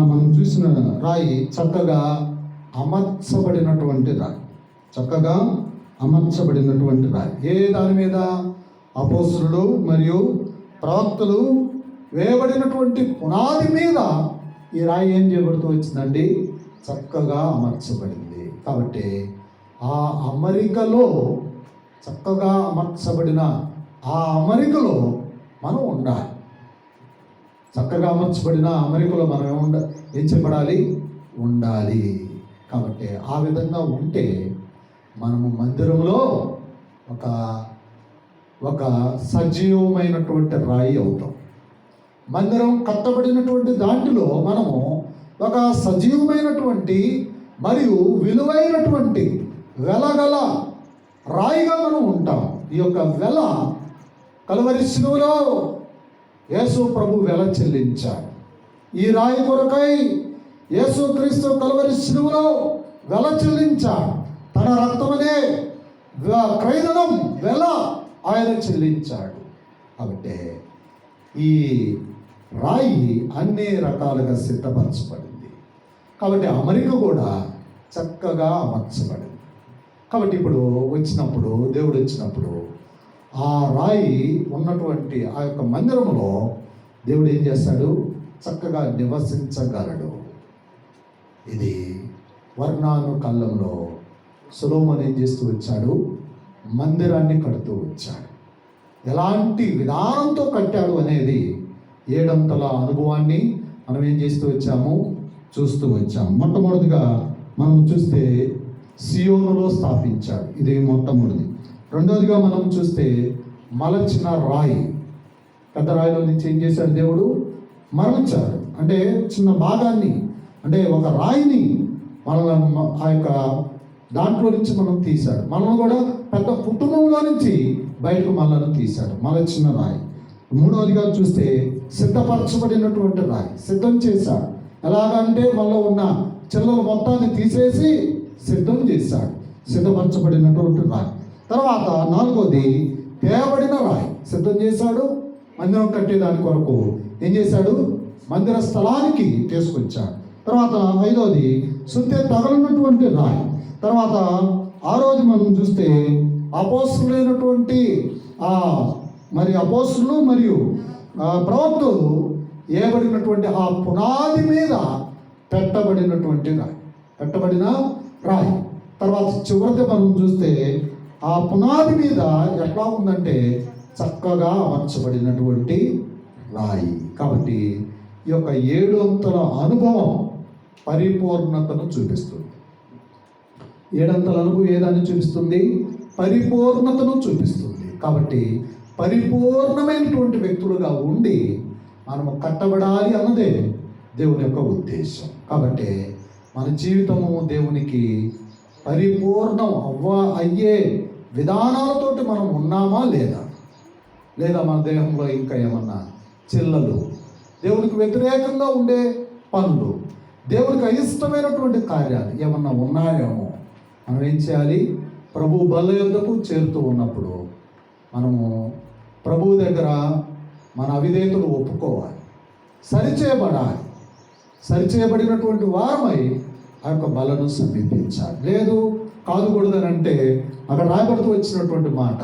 మనం చూసిన రాయి చక్కగా అమర్చబడినటువంటి రాయి. చక్కగా అమర్చబడినటువంటి రాయి. ఏ దాని మీద? అపోస్తలులు మరియు ప్రవక్తలు వేయబడినటువంటి పునాది మీద ఈ రాయి ఏం చేయబడుతూ వచ్చిందండి? చక్కగా అమర్చబడింది. కాబట్టి ఆ అమరికలో, చక్కగా అమర్చబడిన ఆ అమరికలో మనం ఉండాలి. చక్కగా అమర్చబడిన అమరికలో మనం ఏం చేయబడాలి? ఉండాలి. కాబట్టి ఆ విధంగా ఉంటే మనము మందిరంలో ఒక సజీవమైనటువంటి రాయి అవుతాం. మందిరం కట్టబడినటువంటి దాంట్లో మనము ఒక సజీవమైనటువంటి మరియు విలువైనటువంటి వెలగల రాయిగా మనం ఉంటాం. ఈ యొక్క వెల కలువరి శిలువలో యేసు ప్రభు వెల చెల్లించాడు. ఈ రాయి కొరకై యేసు క్రీస్తు కలువరి శిలువలో వెల చెల్లించాడు. తన రక్తమనే క్రయధనం వెల ఆయన చెల్లించాడు. కాబట్టి ఈ రాయి అన్ని రకాలుగా సిద్ధపరచబడింది. కాబట్టి అమరిక కూడా చక్కగా అమర్చబడింది. కాబట్టి ఇప్పుడు దేవుడు వచ్చినప్పుడు ఆ రాయి ఉన్నటువంటి ఆ యొక్క మందిరంలో దేవుడు ఏం చేస్తాడు? చక్కగా నివసించగలడు. ఇది వర్ణాను కాలంలో సొలొమోను ఏం చేస్తూ వచ్చాడు? మందిరాన్ని కడుతూ వచ్చాడు. ఎలాంటి విధానంతో కట్టాడు అనేది 7 అనుభవాన్ని మనం ఏం చేస్తూ వచ్చాము? చూస్తూ వచ్చాము. మొట్టమొదటిగా మనం చూస్తే సియోనులో స్థాపించాడు. ఇది మొట్టమొదటి. రెండవదిగా మనం చూస్తే మలచిన రాయి, పెద్ద రాయిలో నుంచి ఏం చేశాడు? దేవుడు మరల్చాడు. అంటే చిన్న భాగాన్ని, అంటే ఒక రాయిని మనల్ని ఆ యొక్క దాంట్లో నుంచి మనం తీశాడు. మనం కూడా పెద్ద కుటుంబంలో నుంచి బయటకు మనల్ని తీశాడు. మలచిన రాయి. మూడవదిగా చూస్తే సిద్ధపరచబడినటువంటి రాయి, సిద్ధం చేశాడు. ఎలాగంటే మనలో ఉన్న చిల్లలు మొత్తాన్ని తీసేసి సిద్ధం చేశాడు. సిద్ధపరచబడినటువంటి రాయి. తర్వాత 4వది తేబడిన రాయి సిద్ధం చేశాడు. మందిరం కట్టేదాని కొరకు ఏం చేశాడు? మందిర స్థలానికి తీసుకొచ్చాడు. తర్వాత 5వది సుత్తె తగలనటువంటి రాయి. తర్వాత 6వది మనం చూస్తే అపోస్తులైనటువంటి మరి అపోస్తులు మరియు ప్రవక్తలు ఏబడినటువంటి ఆ పునాది మీద పెట్టబడిన రాయి. తర్వాత చివరిది మనం చూస్తే ఆ పునాది మీద ఎట్లా ఉందంటే చక్కగా అమర్చబడినటువంటి రాయి. కాబట్టి ఈ యొక్క 7 అంతల అనుభవం పరిపూర్ణతను చూపిస్తుంది. 7 అంతల అనుభవం ఏదాన్ని చూపిస్తుంది? పరిపూర్ణతను చూపిస్తుంది. కాబట్టి పరిపూర్ణమైనటువంటి వ్యక్తులుగా ఉండి మనము కట్టబడాలి అన్నదే దేవుని యొక్క ఉద్దేశం. కాబట్టి మన జీవితము దేవునికి పరిపూర్ణం అయ్యే విధానాలతోటి మనం ఉన్నామా లేదా మన దేహంలో ఇంకా ఏమన్నా చిల్లలు, దేవునికి వ్యతిరేకంగా ఉండే పనులు, దేవునికి అయిష్టమైనటువంటి కార్యాలు ఏమన్నా ఉన్నాయేమో మనం ఏం చేయాలి? ప్రభు బల్ల యొద్దకు చేరుతూ ఉన్నప్పుడు మనము ప్రభువు దగ్గర మన అవిధేయతలు ఒప్పుకోవాలి, సరిచేయబడాలి. సరిచేయబడినటువంటి వారమై ఆ యొక్క బలను సమీపించాలి. లేదు కాదుకూడదని అంటే అక్కడ రాయబడుతూ వచ్చినటువంటి మాట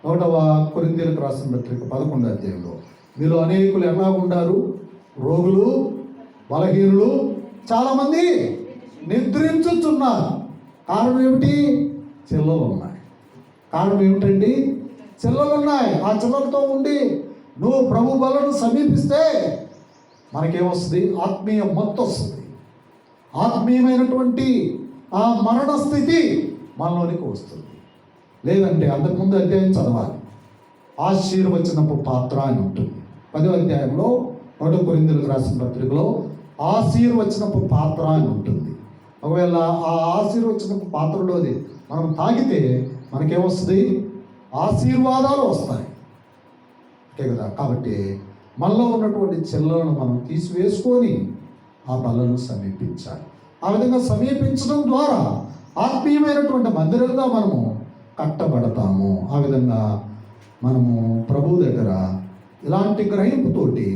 1వ కొరింథీయులకు రాసిన పత్రిక 11వ అధ్యాయంలో, మీలో అనేకులు ఎలా ఉండారు? రోగులు, బలహీనులు, చాలామంది నిద్రించుతున్నారు. కారణం ఏమిటి? చిల్లలు ఉన్నాయి. కారణం ఏమిటండి? చిల్లలు ఉన్నాయి. ఆ చిల్లలతో ఉండి నువ్వు ప్రభు బలను సమీపిస్తే మనకేమొస్తుంది? ఆత్మీయ మత్తు వస్తుంది. ఆత్మీయమైనటువంటి ఆ మరణ స్థితి మనలోనికి వస్తుంది. లేదంటే అంతకుముందు అధ్యాయం చదవాలి. ఆశీర్వచనపు పాత్ర అని ఉంటుంది 10వ అధ్యాయంలో 1 కొరింథీయులకు రాసిన పత్రికలో ఆశీర్వచనపు పాత్ర అని ఉంటుంది. ఒకవేళ ఆ ఆశీర్వచనపు పాత్రలోది మనం తాగితే మనకేమొస్తుంది? ఆశీర్వాదాలు వస్తాయి. అంతే కదా. కాబట్టి మనలో ఉన్నటువంటి చిల్లలను మనం తీసివేసుకొని ఆ బలను సమీపించాలి. ఆ విధంగా సమీపించడం ద్వారా ఆత్మీయమైనటువంటి మందిరంగా మనము కట్టబడతాము. ఆ విధంగా మనము ప్రభు దగ్గర ఇలాంటి గ్రహింపుతోటి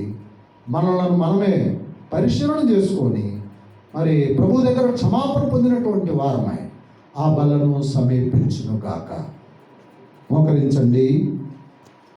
మనలను మనమే పరిశీలన చేసుకొని మరి ప్రభు దగ్గర క్షమాపణ పొందినటువంటి వారమై ఆ బలను సమీపించును గాక. మోకరించండి.